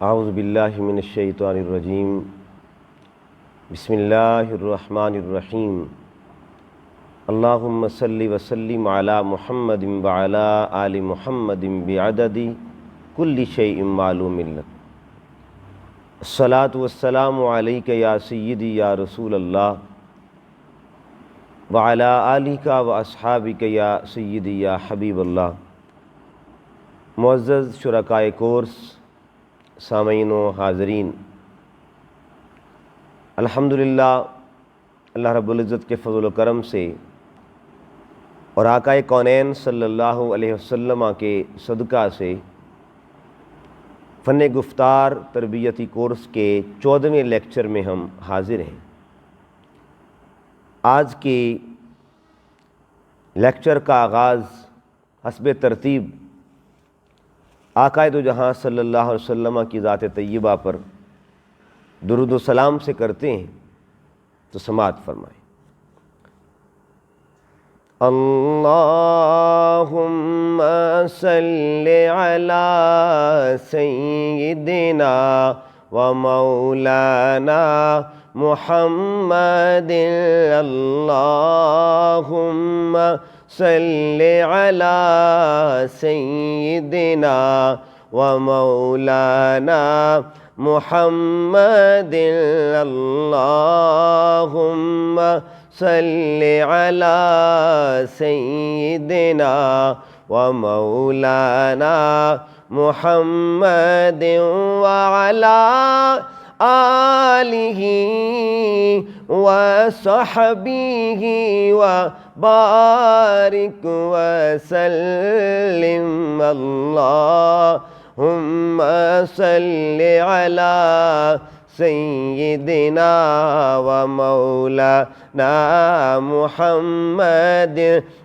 اعوذ باللہ من الشیطان الرجیم بسم اللہ الرحمن الرحیم اللہم صلی وسلم علی محمد وعلی آل محمد بعدد کل شیء معلوم لک الصلاۃ والسلام علیک یا سیدی یا رسول اللہ وعلی آلک و اصحابک یا سیدی یا حبیب اللہ۔ معزز شرکائے کورس، سامعین و حاضرین، الحمدللہ اللہ رب العزت کے فضل و کرم سے اور آقائے کونین صلی اللہ علیہ وسلم کے صدقہ سے فن گفتار تربیتی کورس کے 14ویں لیکچر میں ہم حاضر ہیں۔ آج کی لیکچر کا آغاز حسب ترتیب آقائے دو جہاں صلی اللہ علیہ وسلم کی ذات طیبہ پر درود و سلام سے کرتے ہیں، تو سماعت فرمائیں۔ اللہم صلی علی سیدنا و مولانا محمد، اللہم صلی علی سیدنا و مولانا محمد، اللہم صلی علی سیدنا و مولانا محمد وعلی آلہ وصحبہ وبارک وسلم، اللہم صلی علی سیدنا و مولانا محمد۔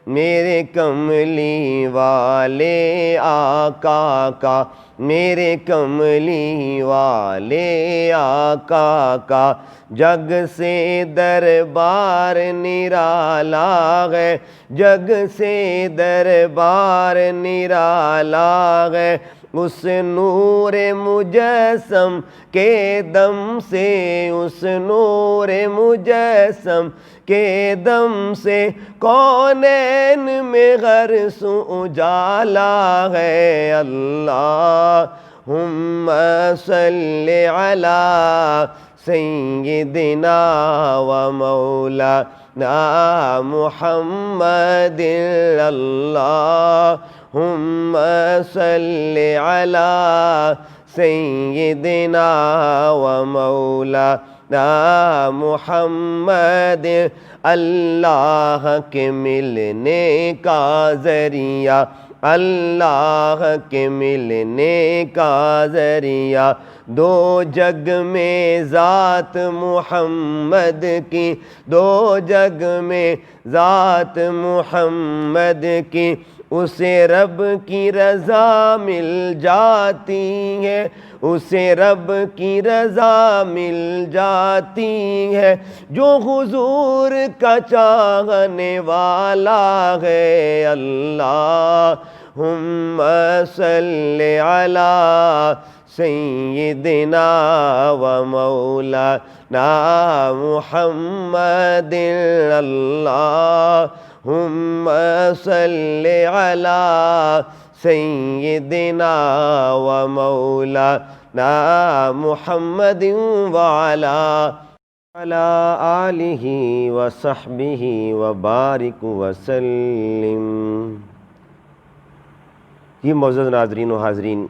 میرے کملی والے آقا کا، میرے کملی والے آقا کا جگ سے دربار نرالا ہے، جگ سے دربار نرالا ہے، اس نور مجسم کے دم سے، اس نور مجسم کے دم سے کونین میں غرس اجالا ہے، اللہم صلی علی سیدنا و مولانا محمد، اللہم صلی علی سیدنا و مولانا محمد۔ اللہ کے ملنے کا ذریعہ، اللہ کے ملنے کا ذریعہ، دو جگ میں ذات محمد کی، دو جگ میں ذات محمد کی، اسے رب کی رضا مل جاتی ہے، اسے رب کی رضا مل جاتی ہے، جو حضور کا چاہنے والا ہے، اللہم صلی علی سیدنا و مولانا محمد، اللہم صلی علی سیدنا و مولانا محمد وعلی آلہ وصحبہ وبارک وسلم۔ یہ معزز ناظرین و حاضرین،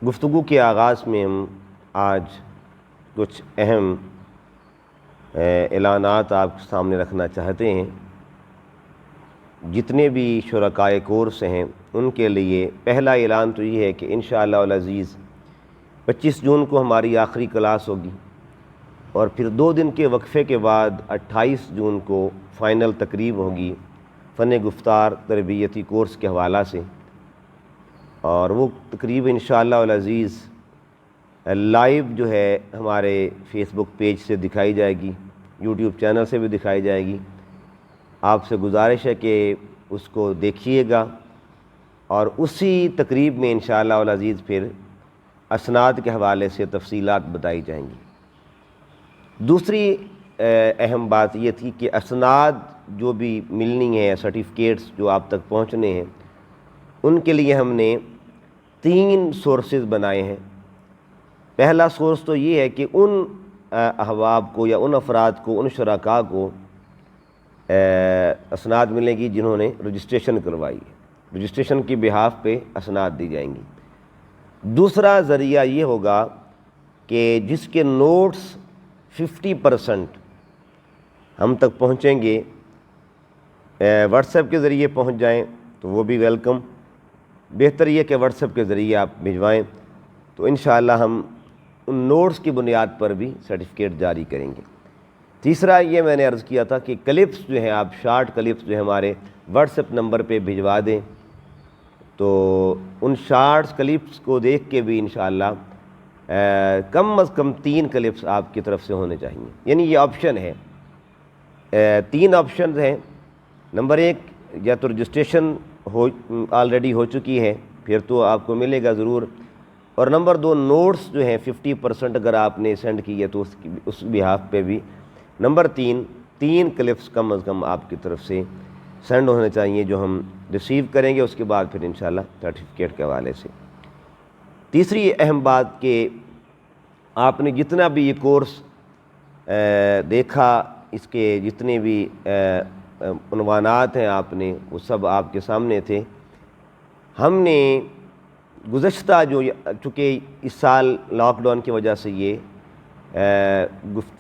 گفتگو کے آغاز میں ہم آج کچھ اہم اعلانات آپ کے سامنے رکھنا چاہتے ہیں۔ جتنے بھی شرکائے کورس ہیں ان کے لیے پہلا اعلان تو یہ ہے کہ انشاءاللہ العزیز 25 جون کو ہماری آخری کلاس ہوگی، اور پھر 2 دن کے وقفے کے بعد 28 جون کو فائنل تقریب ہوگی فن گفتار تربیتی کورس کے حوالہ سے، اور وہ تقریب انشاءاللہ العزیز لائیو جو ہے ہمارے فیس بک پیج سے دکھائی جائے گی، یوٹیوب چینل سے بھی دکھائی جائے گی۔ آپ سے گزارش ہے کہ اس کو دیکھیے گا، اور اسی تقریب میں انشاءاللہ العزیز پھر اسناد کے حوالے سے تفصیلات بتائی جائیں گی۔ دوسری اہم بات یہ تھی کہ اسناد جو بھی ملنی ہے، سرٹیفکیٹس جو آپ تک پہنچنے ہیں، ان کے لیے ہم نے 3 سورسز بنائے ہیں۔ پہلا سورس تو یہ ہے کہ ان احباب کو یا ان افراد کو، ان شرکاء کو اسناد ملے گی جنہوں نے رجسٹریشن کروائی ہے، رجسٹریشن کی بہاف پہ اسناد دی جائیں گی۔ دوسرا ذریعہ یہ ہوگا کہ جس کے نوٹس 50% ہم تک پہنچیں گے، واٹس ایپ کے ذریعے پہنچ جائیں تو وہ بھی ویلکم، بہتر یہ کہ واٹس ایپ کے ذریعے آپ بھجوائیں تو انشاءاللہ ہم ان نوٹس کی بنیاد پر بھی سرٹیفکیٹ جاری کریں گے۔ تیسرا یہ میں نے عرض کیا تھا کہ کلپس جو ہیں، آپ شارٹ کلپس جو ہمارے واٹس ایپ نمبر پہ بھجوا دیں تو ان شارٹس کلپس کو دیکھ کے بھی انشاءاللہ کم از کم 3 کلپس آپ کی طرف سے ہونے چاہیے۔ یعنی یہ آپشن ہے، 3 آپشنز ہیں۔ نمبر 1، یا تو رجسٹریشن آلریڈی ہو چکی ہے، پھر تو آپ کو ملے گا ضرور، اور نمبر 2 نوٹس جو ہیں 50% اگر آپ نے سینڈ کی ہے تو اس بہاف پہ بھی۔ نمبر 3 کلپس کم از کم آپ کی طرف سے سینڈ ہونے چاہیے جو ہم ریسیو کریں گے، اس کے بعد پھر انشاءاللہ سرٹیفکیٹ کے حوالے سے۔ تیسری اہم بات کہ آپ نے جتنا بھی یہ کورس دیکھا، اس کے جتنے بھی عنوانات ہیں آپ نے، وہ سب آپ کے سامنے تھے۔ ہم نے گزشتہ چونکہ اس سال لاک ڈاؤن کی وجہ سے یہ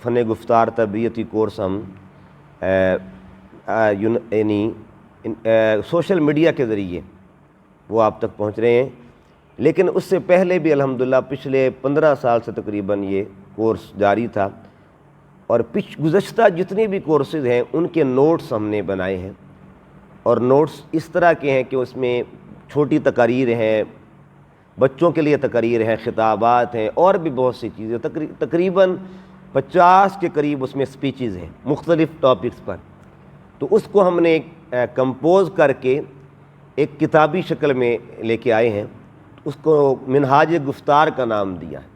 فن گفتار تربیتی کورس ہم یعنی سوشل میڈیا کے ذریعے وہ آپ تک پہنچ رہے ہیں، لیکن اس سے پہلے بھی الحمدللہ پچھلے 15 سال سے تقریباً یہ کورس جاری تھا، اور گزشتہ جتنے بھی کورسز ہیں ان کے نوٹس ہم نے بنائے ہیں، اور نوٹس اس طرح کے ہیں کہ اس میں چھوٹی تقاریر ہیں، بچوں کے لیے تقاریر ہیں، خطابات ہیں، اور بھی بہت سی چیزیں، تقریباً 50 کے قریب اس میں سپیچز ہیں مختلف ٹاپکس پر۔ تو اس کو ہم نے کمپوز کر کے ایک کتابی شکل میں لے کے آئے ہیں، اس کو منہاج گفتار کا نام دیا ہے۔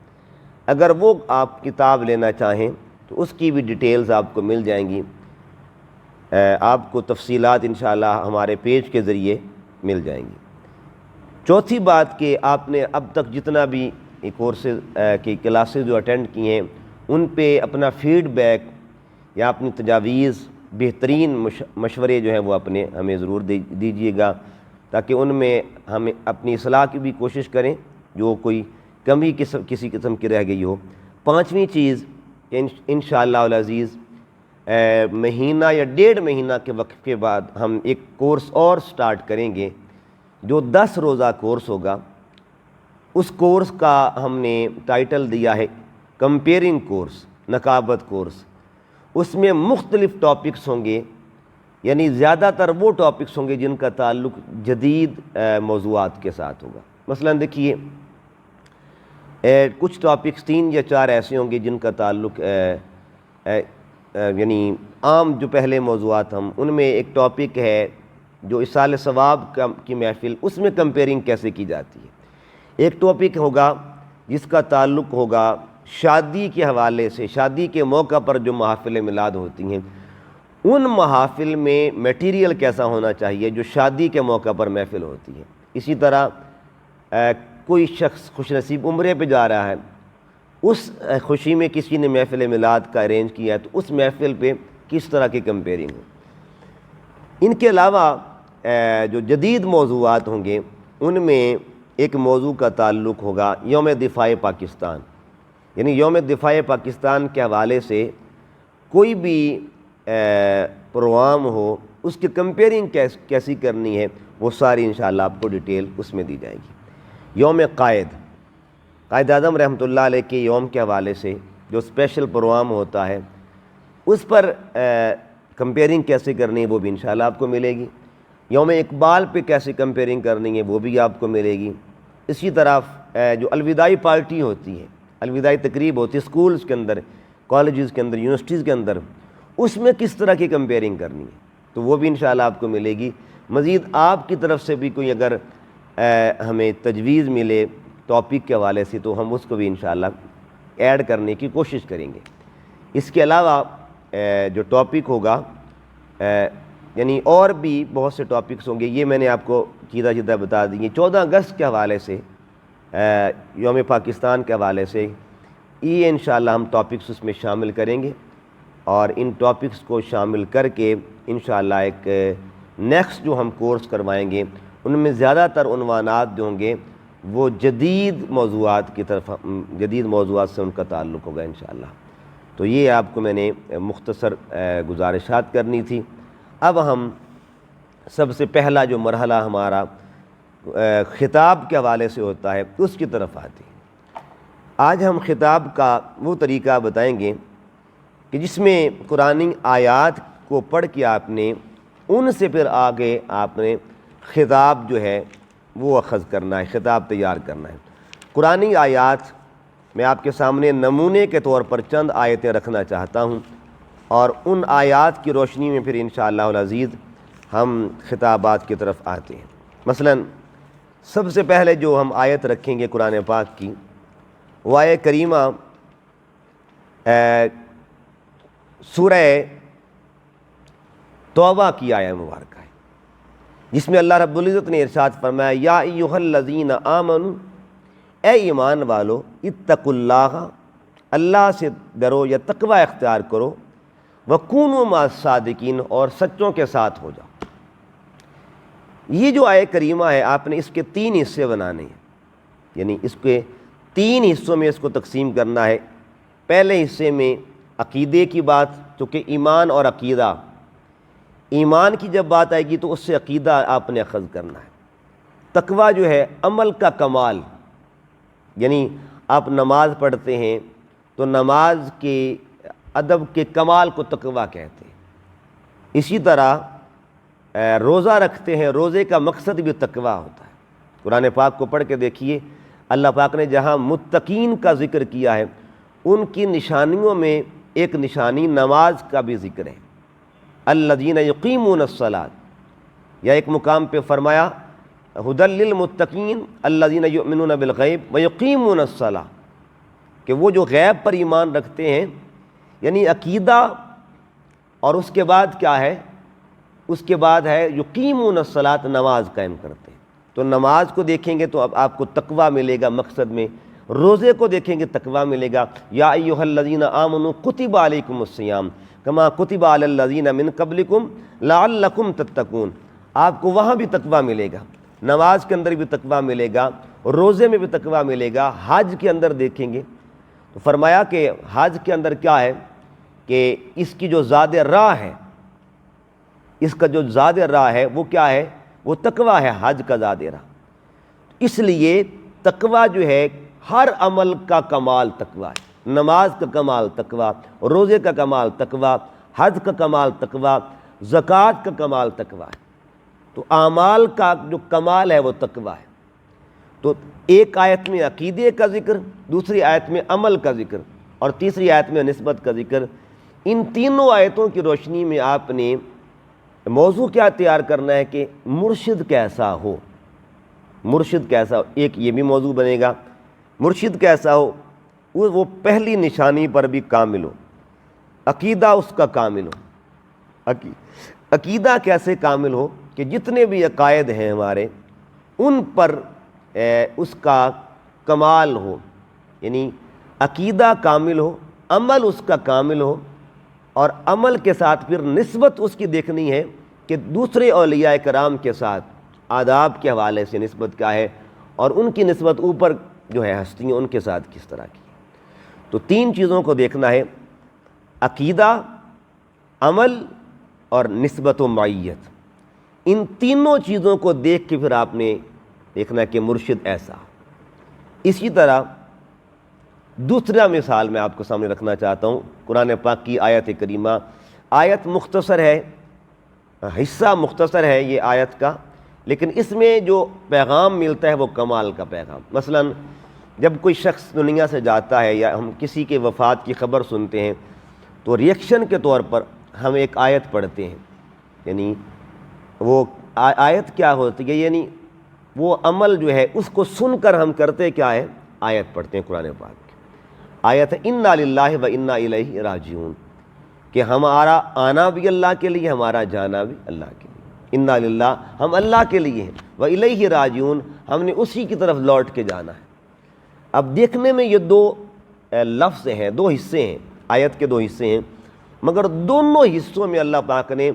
اگر وہ آپ کتاب لینا چاہیں تو اس کی بھی ڈیٹیلز آپ کو مل جائیں گی، آپ کو تفصیلات انشاءاللہ ہمارے پیج کے ذریعے مل جائیں گی۔ چوتھی بات کہ آپ نے اب تک جتنا بھی کورسز کی کلاسز جو اٹینڈ کی ہیں ان پہ اپنا فیڈ بیک یا اپنی تجاویز، بہترین مشورے جو ہیں وہ اپنے ہمیں ضرور دیجیے گا، تاکہ ان میں ہم اپنی اصلاح کی بھی کوشش کریں جو کوئی کمی کسی قسم کی رہ گئی ہو۔ 5ویں چیز، انشاءاللہ العزیز مہینہ یا 1.5 مہینہ کے وقت کے بعد ہم ایک کورس اور سٹارٹ کریں گے جو 10 روزہ کورس ہوگا۔ اس کورس کا ہم نے ٹائٹل دیا ہے کمپیئرنگ کورس، نقابت کورس۔ اس میں مختلف ٹاپکس ہوں گے، یعنی زیادہ تر وہ ٹاپکس ہوں گے جن کا تعلق جدید موضوعات کے ساتھ ہوگا۔ مثلا دیکھیے کچھ ٹاپکس 3 یا 4 ایسے ہوں گے جن کا تعلق یعنی عام جو پہلے موضوعات ہم ان میں ایک ٹاپک ہے جو اصال ثواب کی محفل، اس میں کمپیئرنگ کیسے کی جاتی ہے۔ ایک ٹاپک ہوگا جس کا تعلق ہوگا شادی کے حوالے سے، شادی کے موقع پر جو محافل میلاد ہوتی ہیں ان محافل میں میٹیریل کیسا ہونا چاہیے جو شادی کے موقع پر محفل ہوتی ہے۔ اسی طرح کوئی شخص خوش نصیب عمرے پہ جا رہا ہے، اس خوشی میں کسی نے محفل میلاد کا ارینج کیا ہے تو اس محفل پہ کس طرح کی کمپیئرنگ ہو۔ ان کے علاوہ جو جدید موضوعات ہوں گے ان میں ایک موضوع کا تعلق ہوگا یوم دفاع پاکستان، یعنی یوم دفاع پاکستان کے حوالے سے کوئی بھی پروگرام ہو اس کی کمپیئرنگ کیسی کرنی ہے، وہ ساری انشاءاللہ آپ کو ڈیٹیل اس میں دی جائے گی۔ یوم قائد اعظم رحمۃ اللہ علیہ کے یوم کے حوالے سے جو اسپیشل پروگرام ہوتا ہے اس پر کمپیئرنگ کیسے کرنی ہے وہ بھی انشاءاللہ آپ کو ملے گی۔ یوم اقبال پہ کیسے کمپیئرنگ کرنی ہے وہ بھی آپ کو ملے گی۔ اسی طرح جو الوداعی پارٹی ہوتی ہے، الوداعی تقریب ہوتی ہے اسکولز کے اندر، کالجز کے اندر، یونیورسٹیز کے اندر، اس میں کس طرح کی کمپیئرنگ کرنی ہے تو وہ بھی انشاءاللہ آپ کو ملے گی۔ مزید آپ کی طرف سے بھی کوئی اگر ہمیں تجویز ملے، ٹاپک کے حوالے سے تو ہم اس کو بھی انشاءاللہ ایڈ کرنے کی کوشش کریں گے۔ اس کے علاوہ جو ٹاپک ہوگا یعنی اور بھی بہت سے ٹاپکس ہوں گے، یہ میں نے آپ کو چیزہ چیزہ بتا دی ہیں۔ 14 اگست کے حوالے سے، یوم پاکستان کے حوالے سے یہ انشاءاللہ ہم ٹاپکس اس میں شامل کریں گے، اور ان ٹاپکس کو شامل کر کے انشاءاللہ ایک نیکسٹ جو ہم کورس کروائیں گے ان میں زیادہ تر عنوانات جو ہوں گے وہ جدید موضوعات کی طرف، جدید موضوعات سے ان کا تعلق ہوگا انشاءاللہ۔ تو یہ آپ کو میں نے مختصر گزارشات کرنی تھی۔ اب ہم سب سے پہلا جو مرحلہ ہمارا خطاب کے حوالے سے ہوتا ہے اس کی طرف آتے ہیں۔ آج ہم خطاب کا وہ طریقہ بتائیں گے کہ جس میں قرآنی آیات کو پڑھ کے آپ نے ان سے پھر آگے آپ نے خطاب جو ہے وہ اخذ کرنا ہے، خطاب تیار کرنا ہے۔ قرآنی آیات میں آپ کے سامنے نمونے کے طور پر چند آیتیں رکھنا چاہتا ہوں، اور ان آیات کی روشنی میں پھر انشاءاللہ العزیز ہم خطابات کی طرف آتے ہیں۔ مثلا سب سے پہلے جو ہم آیت رکھیں گے قرآن پاک کی، وہ آیت کریمہ سورہ توبہ کی آیت مبارکہ ہے، جس میں اللہ رب العزت نے ارشاد فرمایا یا ایھا الذین آمنوا، اے ایمان والو، اتقوا اللہ، اللہ سے ڈرو یا تقوی اختیار کرو، وکونوا مع الصادقین، اور سچوں کے ساتھ ہو جاؤ۔ یہ جو آیت کریمہ ہے آپ نے اس کے 3 حصے بنانے ہیں، یعنی اس کے 3 حصوں میں اس کو تقسیم کرنا ہے۔ پہلے حصے میں عقیدے کی بات، چونکہ ایمان اور عقیدہ، ایمان کی جب بات آئے گی تو اس سے عقیدہ آپ نے اخذ کرنا ہے۔ تقوی جو ہے عمل کا کمال، یعنی آپ نماز پڑھتے ہیں تو نماز کے ادب کے کمال کو تقوی کہتے ہیں۔ اسی طرح روزہ رکھتے ہیں، روزے کا مقصد بھی تقوی ہوتا ہے۔ قرآن پاک کو پڑھ کے دیکھیے، اللہ پاک نے جہاں متقین کا ذکر کیا ہے ان کی نشانیوں میں ایک نشانی نماز کا بھی ذکر ہے، الذین یقیمون الصلاۃ، یا ایک مقام پہ فرمایا ھدی للمتقین الذین یؤمنون بالغیب ویقیمون الصلاۃ، کہ وہ جو غیب پر ایمان رکھتے ہیں، یعنی عقیدہ، اور اس کے بعد کیا ہے، اس کے بعد ہے یقیمون الصلاۃ، نماز قائم کرتے ہیں۔ تو نماز کو دیکھیں گے تو اب آپ کو تقوی ملے گا مقصد میں، روزے کو دیکھیں گے تقوی ملے گا، یا ایھا الذین آمنوا کتب علیکم الصیام کما کتب علی الذین من قبلکم لعلکم تتقون، آپ کو وہاں بھی تقوی ملے گا، نماز کے اندر بھی تقوی ملے گا، روزے میں بھی تقوی ملے گا۔ حج کے اندر دیکھیں گے تو فرمایا کہ حج کے اندر کیا ہے کہ اس کی جو زاد راہ ہے، اس کا جو زاد راہ ہے وہ کیا ہے، وہ تقوی ہے، حج کا زاد راہ۔ اس لیے تقوی جو ہے ہر عمل کا کمال تقوی ہے، نماز کا کمال تقوی، روزے کا کمال تقوی، حج کا کمال تقوی، زکوٰۃ کا کمال تقوی ہے۔ تو اعمال کا جو کمال ہے وہ تقوی ہے۔ تو ایک آیت میں عقیدے کا ذکر، دوسری آیت میں عمل کا ذکر، اور تیسری آیت میں نسبت کا ذکر۔ ان تینوں آیتوں کی روشنی میں آپ نے موضوع کیا تیار کرنا ہے کہ مرشد کیسا ہو، مرشد کیسا ہو، ایک یہ بھی موضوع بنے گا، مرشد کیسا ہو، وہ پہلی نشانی پر بھی کامل ہو، عقیدہ اس کا کامل ہو۔ عقیدہ کیسے کامل ہو کہ جتنے بھی عقائد ہیں ہمارے ان پر اس کا کمال ہو، یعنی عقیدہ کامل ہو، عمل اس کا کامل ہو، اور عمل کے ساتھ پھر نسبت اس کی دیکھنی ہے کہ دوسرے اولیاء کرام کے ساتھ آداب کے حوالے سے نسبت کیا ہے، اور ان کی نسبت اوپر جو ہے ہستیاں ان کے ساتھ کس طرح کی۔ تو 3 چیزوں کو دیکھنا ہے، عقیدہ، عمل اور نسبت و معیت۔ ان تینوں چیزوں کو دیکھ کے پھر آپ نے دیکھنا ہے کہ مرشد ایسا۔ اسی طرح دوسرا مثال میں آپ کو سامنے رکھنا چاہتا ہوں، قرآن پاک کی آیت کریمہ۔ آیت مختصر ہے، حصہ مختصر ہے یہ آیت کا، لیکن اس میں جو پیغام ملتا ہے وہ کمال کا پیغام۔ مثلا جب کوئی شخص دنیا سے جاتا ہے یا ہم کسی کے وفات کی خبر سنتے ہیں تو ریئیکشن کے طور پر ہم ایک آیت پڑھتے ہیں، یعنی وہ آیت کیا ہوتی ہے، یعنی وہ عمل جو ہے اس کو سن کر ہم کرتے کیا ہے؟ آیت پڑھتے ہیں قرآن پاک کی آیت ہے انا للہ و انا الیہ راجعون، کہ ہمارا آنا بھی اللہ کے لیے، ہمارا جانا بھی اللہ کے لیے۔ انا للہ، ہم اللہ کے لیے ہیں، و الیہ راجعون، ہم نے اسی کی طرف لوٹ کے جانا ہے۔ اب دیکھنے میں یہ دو لفظ ہیں، دو حصے ہیں، آیت کے دو حصے ہیں، مگر دونوں حصوں میں اللہ پاک نے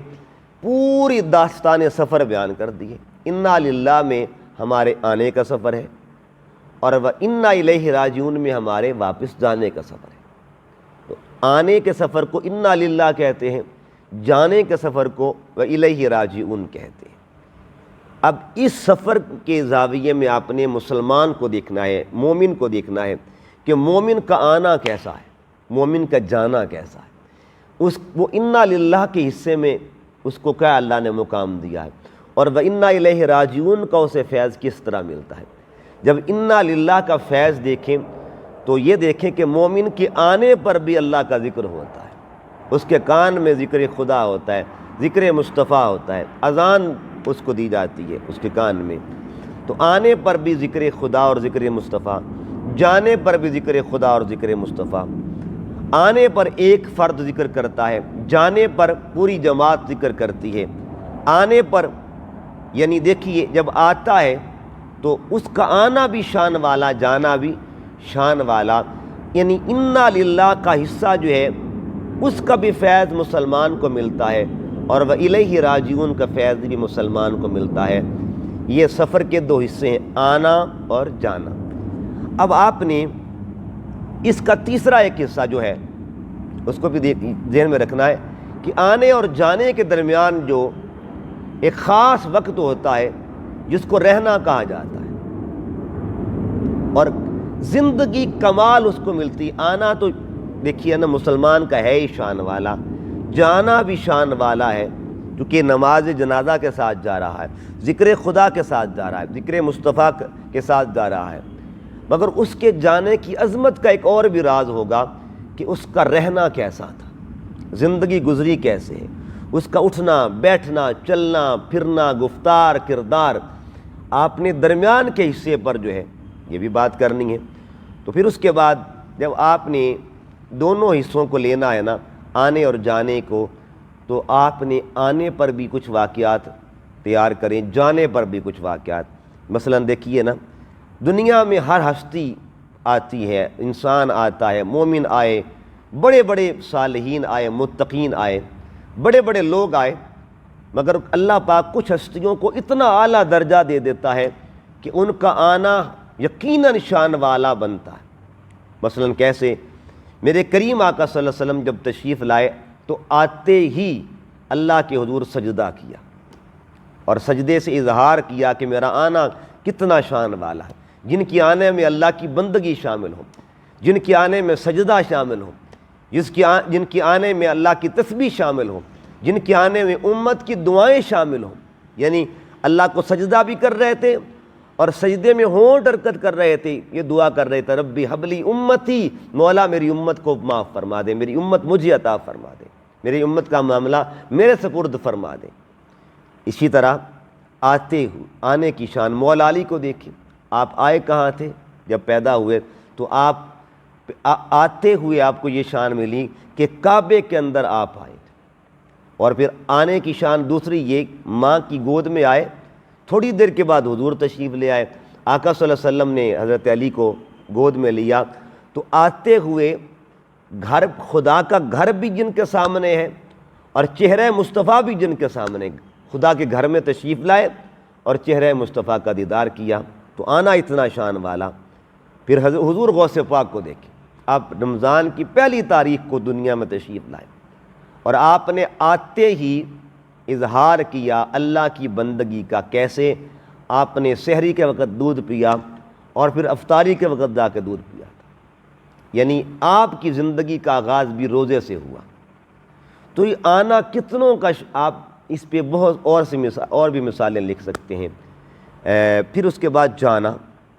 پوری داستان سفر بیان کر دی ہے۔ انا للہ میں ہمارے آنے کا سفر ہے، اور وہ انا الیہ راجعون میں ہمارے واپس جانے کا سفر ہے۔ تو آنے کے سفر کو انا للہ کہتے ہیں، جانے کے سفر کو وہ الیہ راجعون کہتے ہیں۔ اب اس سفر کے زاویے میں آپ نے مسلمان کو دیکھنا ہے، مومن کو دیکھنا ہے کہ مومن کا آنا کیسا ہے، مومن کا جانا کیسا ہے۔ وہ انا للہ کے حصے میں اس کو کیا اللہ نے مقام دیا ہے، اور وہ انا الیہ راجعون کا اسے فیض کس طرح ملتا ہے۔ جب انا للہ کا فیض دیکھیں تو یہ دیکھیں کہ مومن کے آنے پر بھی اللہ کا ذکر ہوتا ہے، اس کے کان میں ذکر خدا ہوتا ہے، ذکر مصطفیٰ ہوتا ہے، اذان اس کو دی جاتی ہے اس کے کان میں۔ تو آنے پر بھی ذکر خدا اور ذکر مصطفیٰ، جانے پر بھی ذکر خدا اور ذکر مصطفیٰ۔ آنے پر ایک فرد ذکر کرتا ہے، جانے پر پوری جماعت ذکر کرتی ہے۔ آنے پر یعنی دیکھیے جب آتا ہے تو اس کا آنا بھی شان والا، جانا بھی شان والا، یعنی انا للہ کا حصہ جو ہے اس کا بھی فیض مسلمان کو ملتا ہے، اور وہ الیہ راجعون کا فیض بھی مسلمان کو ملتا ہے۔ یہ سفر کے دو حصے ہیں، آنا اور جانا۔ اب آپ نے اس کا تیسرا ایک حصہ جو ہے اس کو بھی ذہن میں رکھنا ہے کہ آنے اور جانے کے درمیان جو ایک خاص وقت ہوتا ہے جس کو رہنا کہا جاتا ہے، اور زندگی کمال اس کو ملتی۔ آنا تو دیکھیے نا مسلمان کا ہے ہی شان والا، جانا بھی شان والا ہے، کیونکہ نماز جنازہ کے ساتھ جا رہا ہے، ذکر خدا کے ساتھ جا رہا ہے، ذکر مصطفیٰ کے ساتھ جا رہا ہے۔ مگر اس کے جانے کی عظمت کا ایک اور بھی راز ہوگا کہ اس کا رہنا کیسا تھا، زندگی گزری کیسے ہے، اس کا اٹھنا بیٹھنا، چلنا پھرنا، گفتار کردار۔ آپ نے درمیان کے حصے پر جو ہے یہ بھی بات کرنی ہے۔ تو پھر اس کے بعد جب آپ نے دونوں حصوں کو لینا ہے نا، آنے اور جانے کو، تو آپ نے آنے پر بھی کچھ واقعات تیار کریں، جانے پر بھی کچھ واقعات۔ مثلا دیکھیے نا، دنیا میں ہر ہستی آتی ہے، انسان آتا ہے، مومن آئے، بڑے بڑے صالحین آئے، متقین آئے، بڑے بڑے لوگ آئے، مگر اللہ پاک کچھ ہستیوں کو اتنا اعلیٰ درجہ دے دیتا ہے کہ ان کا آنا یقیناً شان والا بنتا ہے۔ مثلا کیسے؟ میرے کریم آقا صلی اللہ علیہ وسلم جب تشریف لائے تو آتے ہی اللہ کے حضور سجدہ کیا، اور سجدے سے اظہار کیا کہ میرا آنا کتنا شان والا ہے۔ جن کے آنے میں اللہ کی بندگی شامل ہو، جن کے آنے میں سجدہ شامل ہو، جن کے آنے میں اللہ کی تسبیح شامل ہو، جن کے آنے میں امت کی دعائیں شامل ہوں، یعنی اللہ کو سجدہ بھی کر رہے تھے اور سجدے میں ہونٹ حرکت کر رہے تھے، یہ دعا کر رہے تھے ربی حبلی امتی، مولا میری امت کو معاف فرما دے، میری امت مجھے عطا فرما دے، میری امت کا معاملہ میرے سپرد فرما دے۔ اسی طرح آنے کی شان، مولا علی کو دیکھیں، آپ آئے کہاں تھے؟ جب پیدا ہوئے تو آپ آتے ہوئے آپ کو یہ شان ملی کہ کعبے کے اندر آپ آئے، اور پھر آنے کی شان دوسری یہ ماں کی گود میں آئے، تھوڑی دیر کے بعد حضور تشریف لے آئے، آقا صلی اللہ علیہ وسلم نے حضرت علی کو گود میں لیا، تو آتے ہوئے گھر خدا کا گھر بھی جن کے سامنے ہے اور چہرہ مصطفیٰ بھی جن کے سامنے، خدا کے گھر میں تشریف لائے اور چہرہ مصطفیٰ کا دیدار کیا، تو آنا اتنا شان والا۔ پھر حضور غوث پاک کو دیکھیں، آپ رمضان کی پہلی تاریخ کو دنیا میں تشریف لائے، اور آپ نے آتے ہی اظہار کیا اللہ کی بندگی کا۔ کیسے؟ آپ نے سحری کے وقت دودھ پیا اور پھر افطاری کے وقت جا کے دودھ پیا تھا، یعنی آپ کی زندگی کا آغاز بھی روزے سے ہوا۔ تو یہ آنا کتنوں کا آپ اس پہ بہت اور بھی مثالیں لکھ سکتے ہیں۔ پھر اس کے بعد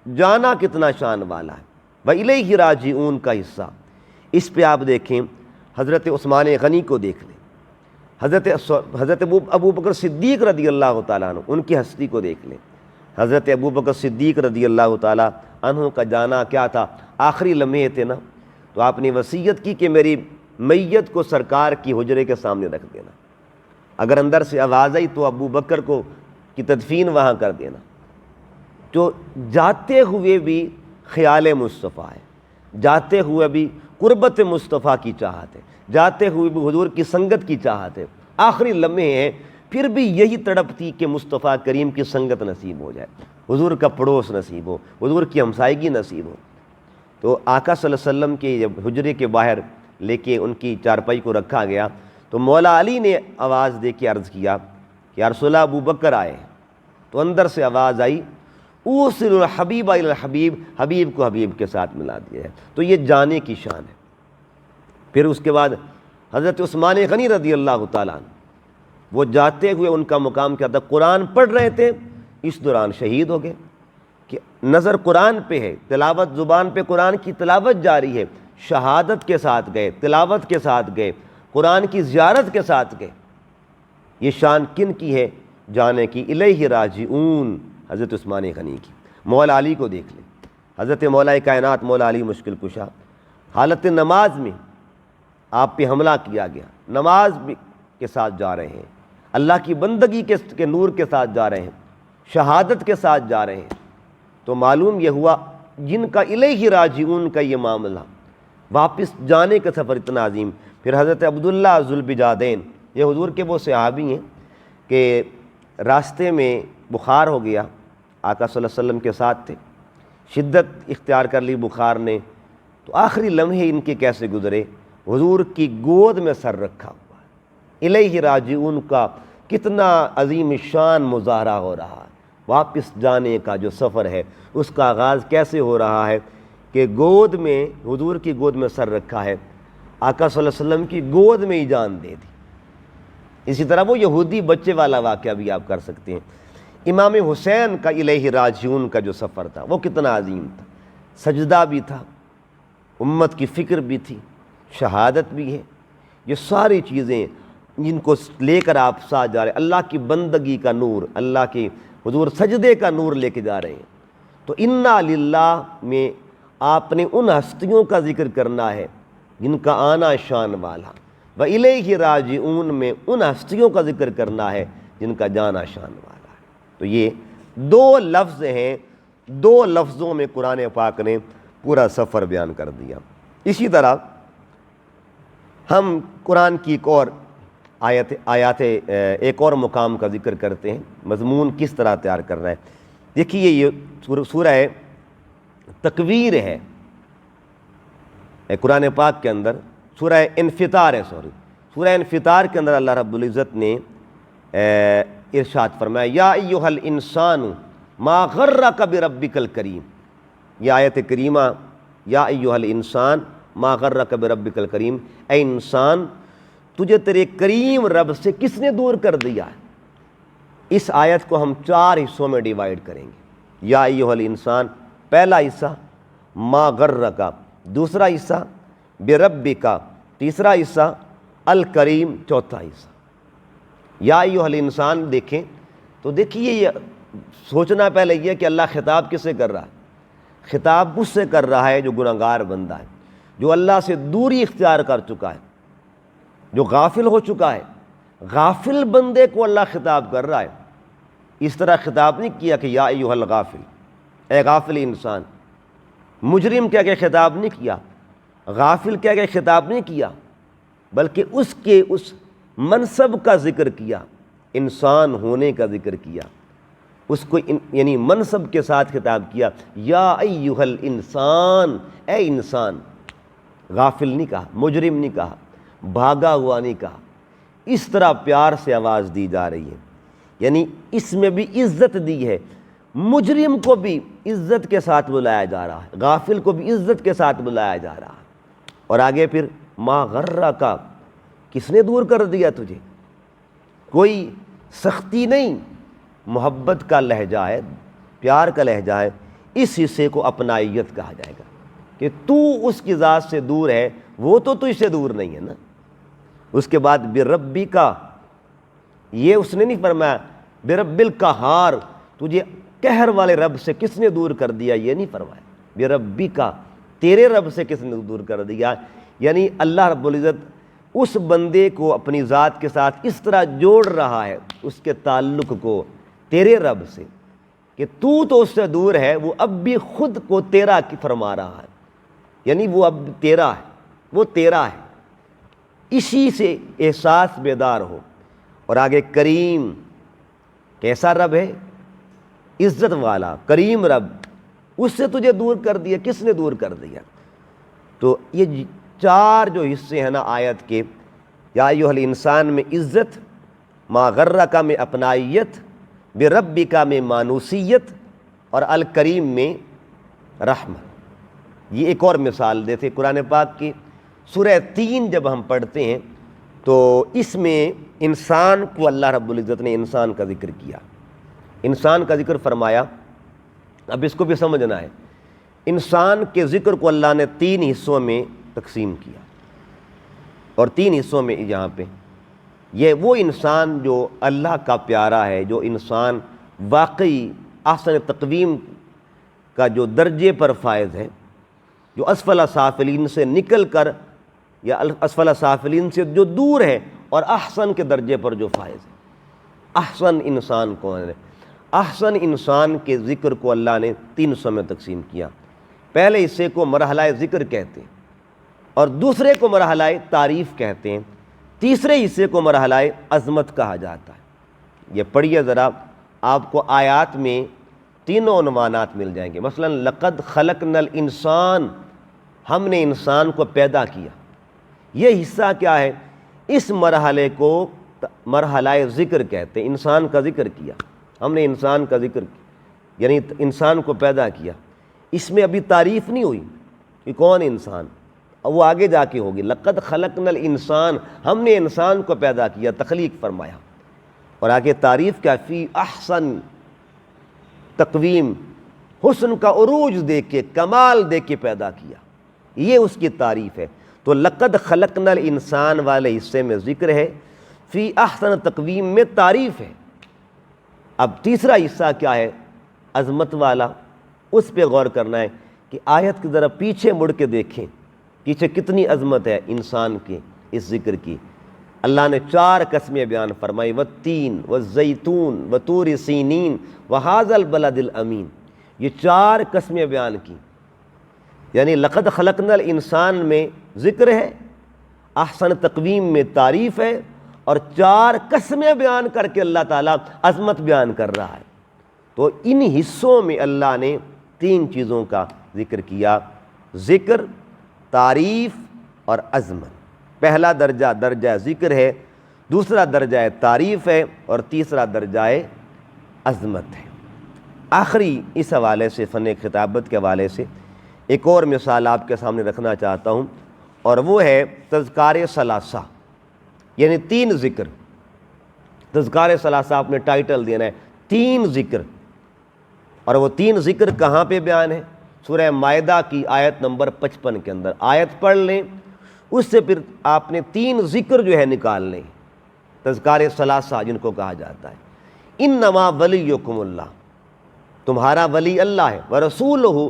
جانا کتنا شان والا ہے، وَإِلَيْهِ رَاجِعُونَ کا حصہ۔ اس پہ آپ دیکھیں، حضرت عثمان غنی کو دیکھ لیں، حضرت ابو بکر صدیق رضی اللہ تعالیٰ عنہ، ان کی ہستی کو دیکھ لیں، حضرت ابو بکر صدیق رضی اللہ تعالیٰ عنہ کا جانا کیا تھا، آخری لمحے تھے نا، تو آپ نے وصیت کی کہ میری میت کو سرکار کی حجرے کے سامنے رکھ دینا، اگر اندر سے آواز آئی تو ابو بکر کو کی تدفین وہاں کر دینا۔ جو جاتے ہوئے بھی خیال مصطفیٰ ہے، جاتے ہوئے بھی قربت مصطفیٰ کی چاہت ہے، جاتے ہوئے بھی حضور کی سنگت کی چاہت ہے، آخری لمحے ہیں، پھر بھی یہی تڑپ تھی کہ مصطفیٰ کریم کی سنگت نصیب ہو جائے، حضور کا پڑوس نصیب ہو، حضور کی ہمسائیگی نصیب ہو۔ تو آقا صلی اللہ علیہ وسلم کے جب حجرے کے باہر لے کے ان کی چارپائی کو رکھا گیا تو مولا علی نے آواز دے کے عرض کیا کہ یا رسول اللہ ابو بکر آئے، تو اندر سے آواز آئی اوصل الحبیب الی الحبیب، حبیب کو حبیب کے ساتھ ملا دیا ہے۔ تو یہ جانے کی شان ہے۔ پھر اس کے بعد حضرت عثمان غنی رضی اللہ تعالیٰ عنہ، وہ جاتے ہوئے ان کا مقام کیا تھا، قرآن پڑھ رہے تھے، اس دوران شہید ہو گئے، کہ نظر قرآن پہ ہے، تلاوت زبان پہ قرآن کی تلاوت جاری ہے، شہادت کے ساتھ گئے، تلاوت کے ساتھ گئے، قرآن کی زیارت کے ساتھ گئے۔ یہ شان کن کی ہے جانے کی؟ الیہ راجعون، حضرت عثمان غنی کی۔ مولا علی کو دیکھ لیں، حضرت مولا کائنات مولا علی مشکل کشا، حالت نماز میں آپ پہ حملہ کیا گیا، نماز کے ساتھ جا رہے ہیں، اللہ کی بندگی کے نور کے ساتھ جا رہے ہیں، شہادت کے ساتھ جا رہے ہیں۔ تو معلوم یہ ہوا جن کا الیہ راجعون کا یہ معاملہ، واپس جانے کا سفر اتنا عظیم۔ پھر حضرت عبداللہ ذوالبجادین، یہ حضور کے وہ صحابی ہیں کہ راستے میں بخار ہو گیا، آقا صلی اللہ علیہ وسلم کے ساتھ تھے، شدت اختیار کر لی بخار نے، تو آخری لمحے ان کے کیسے گزرے، حضور کی گود میں سر رکھا ہوا ہے۔ الیہ راجعون کا کتنا عظیم شان مظاہرہ ہو رہا ہے۔ واپس جانے کا جو سفر ہے اس کا آغاز کیسے ہو رہا ہے کہ گود میں، حضور کی گود میں سر رکھا ہے، آقا صلی اللہ علیہ وسلم کی گود میں ہی جان دے دی۔ اسی طرح وہ یہودی بچے والا واقعہ بھی آپ کر سکتے ہیں۔ امام حسین کا الیہ راجعون کا جو سفر تھا وہ کتنا عظیم تھا، سجدہ بھی تھا، امت کی فکر بھی تھی، شہادت بھی ہے، یہ ساری چیزیں جن کو لے کر آپ ساتھ جا رہے ہیں، اللہ کی بندگی کا نور، اللہ کی حضور سجدے کا نور لے کے جا رہے ہیں۔ تو انا للہ میں آپ نے ان ہستیوں کا ذکر کرنا ہے جن کا آنا شان والا، و الیہ راجعون میں ان ہستیوں کا ذکر کرنا ہے جن کا جانا شان والا ہے۔ تو یہ دو لفظ ہیں، دو لفظوں میں قرآن پاک نے پورا سفر بیان کر دیا۔ اسی طرح ہم قرآن کی ایک اور آیات ایک اور مقام کا ذکر کرتے ہیں، مضمون کس طرح تیار کر رہا ہے۔ دیکھیے یہ سورہ تکویر ہے قرآن پاک کے اندر، سورہ انفطار ہے، سورہ انفطار کے اندر اللہ رب العزت نے ارشاد فرمایا یا ایھا الانسان ما غرک بربک الکریم۔ یہ آیت کریمہ یا ایھا الانسان ما غرک بربک الکریم، اے انسان تجھے تیرے کریم رب سے کس نے دور کر دیا ہے۔ اس آیت کو ہم 4 حصوں میں ڈیوائیڈ کریں گے۔ یا ایھا الانسان پہلا حصہ، ما غرک دوسرا حصہ، بربک تیسرا حصہ، الکریم چوتھا حصہ۔ یا ایھا الانسان دیکھیں تو دیکھیے یہ سوچنا پہلے یہ کہ اللہ خطاب کس سے کر رہا ہے؟ خطاب اس سے کر رہا ہے جو گناہگار بندہ ہے، جو اللہ سے دوری اختیار کر چکا ہے، جو غافل ہو چکا ہے۔ غافل بندے کو اللہ خطاب کر رہا ہے، اس طرح خطاب نہیں کیا کہ یا ایھا الغافل، اے غافل انسان۔ مجرم کہہ کے خطاب نہیں کیا، غافل کہہ کے خطاب نہیں کیا، بلکہ اس کے اس منصب کا ذکر کیا، انسان ہونے کا ذکر کیا، اس کو یعنی منصب کے ساتھ خطاب کیا، یا ایھا الانسان، اے انسان۔ غافل نہیں کہا، مجرم نہیں کہا، بھاگا ہوا نہیں کہا، اس طرح پیار سے آواز دی جا رہی ہے، یعنی اس میں بھی عزت دی ہے۔ مجرم کو بھی عزت کے ساتھ بلایا جا رہا ہے، غافل کو بھی عزت کے ساتھ بلایا جا رہا ہے۔ اور آگے پھر ما غرک، کس نے دور کر دیا تجھے؟ کوئی سختی نہیں، محبت کا لہجہ ہے، پیار کا لہجہ ہے۔ اس حصے کو اپنائیت کہا جائے گا کہ تو اس کی ذات سے دور ہے، وہ تو تجھ سے دور نہیں ہے نا۔ اس کے بعد بربک، یہ اس نے نہیں فرمایا برب القہار، تجھے قہر والے رب سے کس نے دور کر دیا، یہ نہیں فرمایا بے ربی کا، تیرے رب سے کس نے دور کر دیا، یعنی اللہ رب العزت اس بندے کو اپنی ذات کے ساتھ اس طرح جوڑ رہا ہے اس کے تعلق کو تیرے رب سے کہ تو اس سے دور ہے، وہ اب بھی خود کو تیرا کی فرما رہا ہے، یعنی وہ اب تیرا ہے، وہ تیرا ہے، اسی سے احساس بیدار ہو۔ اور آگے کریم، کیسا رب ہے؟ عزت والا کریم رب، اس سے تجھے دور کر دیا، کس نے دور کر دیا؟ تو یہ چار جو حصے ہیں نا آیت کے، یا ایھا الانسان میں عزت، ما غرک میں اپنائیت، بربک میں مانوسیت، اور الکریم میں رحمت۔ یہ ایک اور مثال دیتے قرآن پاک کی سورہ 3 جب ہم پڑھتے ہیں تو اس میں انسان کو اللہ رب العزت نے انسان کا ذکر کیا، انسان کا ذکر فرمایا۔ اب اس کو بھی سمجھنا ہے، انسان کے ذکر کو اللہ نے 3 حصوں میں تقسیم کیا، اور 3 حصوں میں یہاں پہ یہ وہ انسان جو اللہ کا پیارا ہے، جو انسان واقعی احسن تقویم کا جو درجے پر فائز ہے، جو اسفل سافلین سے نکل کر یا اسفل سافلین سے جو دور ہے اور احسن کے درجے پر جو فائز ہے۔ احسن انسان کون ہے؟ احسن انسان کے ذکر کو اللہ نے 3 حصوں میں تقسیم کیا۔ پہلے حصے کو مرحلہ ذکر کہتے ہیں، اور دوسرے کو مرحلہ تعریف کہتے ہیں، تیسرے حصے کو مرحلہ عظمت کہا جاتا ہے۔ یہ پڑھیے ذرا، آپ کو آیات میں تینوں عنوانات مل جائیں گے۔ مثلا لقد خلقنا الانسان، ہم نے انسان کو پیدا کیا، یہ حصہ کیا ہے؟ اس مرحلے کو مرحلہ ذکر کہتے ہیں۔ انسان کا ذکر کیا، ہم نے انسان کا ذکر کیا، یعنی انسان کو پیدا کیا۔ اس میں ابھی تعریف نہیں ہوئی کہ کون انسان، اب وہ آگے جا کے ہوگی۔ لقد خلقنا الانسان، ہم نے انسان کو پیدا کیا، تخلیق فرمایا، اور آگے تعریف کیا؟ فی احسن تقویم، حسن کا عروج دے کے، کمال دے کے پیدا کیا، یہ اس کی تعریف ہے۔ تو لقد خلقنا الانسان والے حصے میں ذکر ہے، فی احسن تقویم میں تعریف ہے۔ اب تیسرا حصہ کیا ہے؟ عظمت والا، اس پہ غور کرنا ہے کہ آیت کی ذرا پیچھے مڑ کے دیکھیں، پیچھے کتنی عظمت ہے انسان کے اس ذکر کی۔ اللہ نے 4 قسمیں بیان فرمائی، والتین والزیتون وطور سینین وہذا البلد الامین، یہ 4 قسمیں بیان کی۔ یعنی لقد خلقنا الانسان میں ذکر ہے، احسن تقویم میں تعریف ہے، اور 4 قسمیں بیان کر کے اللہ تعالیٰ عظمت بیان کر رہا ہے۔ تو ان حصوں میں اللہ نے 3 چیزوں کا ذکر کیا، ذکر، تعریف اور عظمت۔ پہلا درجہ درجہ ذکر ہے، دوسرا درجہ تعریف ہے، اور تیسرا درجہ عظمت ہے۔ آخری اس حوالے سے، فن خطابت کے حوالے سے ایک اور مثال آپ کے سامنے رکھنا چاہتا ہوں، اور وہ ہے تذکار ثلاثہ، یعنی 3 ذکر۔ تذکار ثلاثہ آپ نے ٹائٹل دینا ہے، 3 ذکر، اور وہ 3 ذکر کہاں پہ بیان ہے؟ سورہ مائدہ کی آیت نمبر 55 کے اندر۔ آیت پڑھ لیں، اس سے پھر آپ نے 3 ذکر جو ہے نکالنے، تذکار ثلاثہ جن کو کہا جاتا ہے۔ انما ولیکم اللہ، تمہارا ولی اللہ ہے، ورسولہ،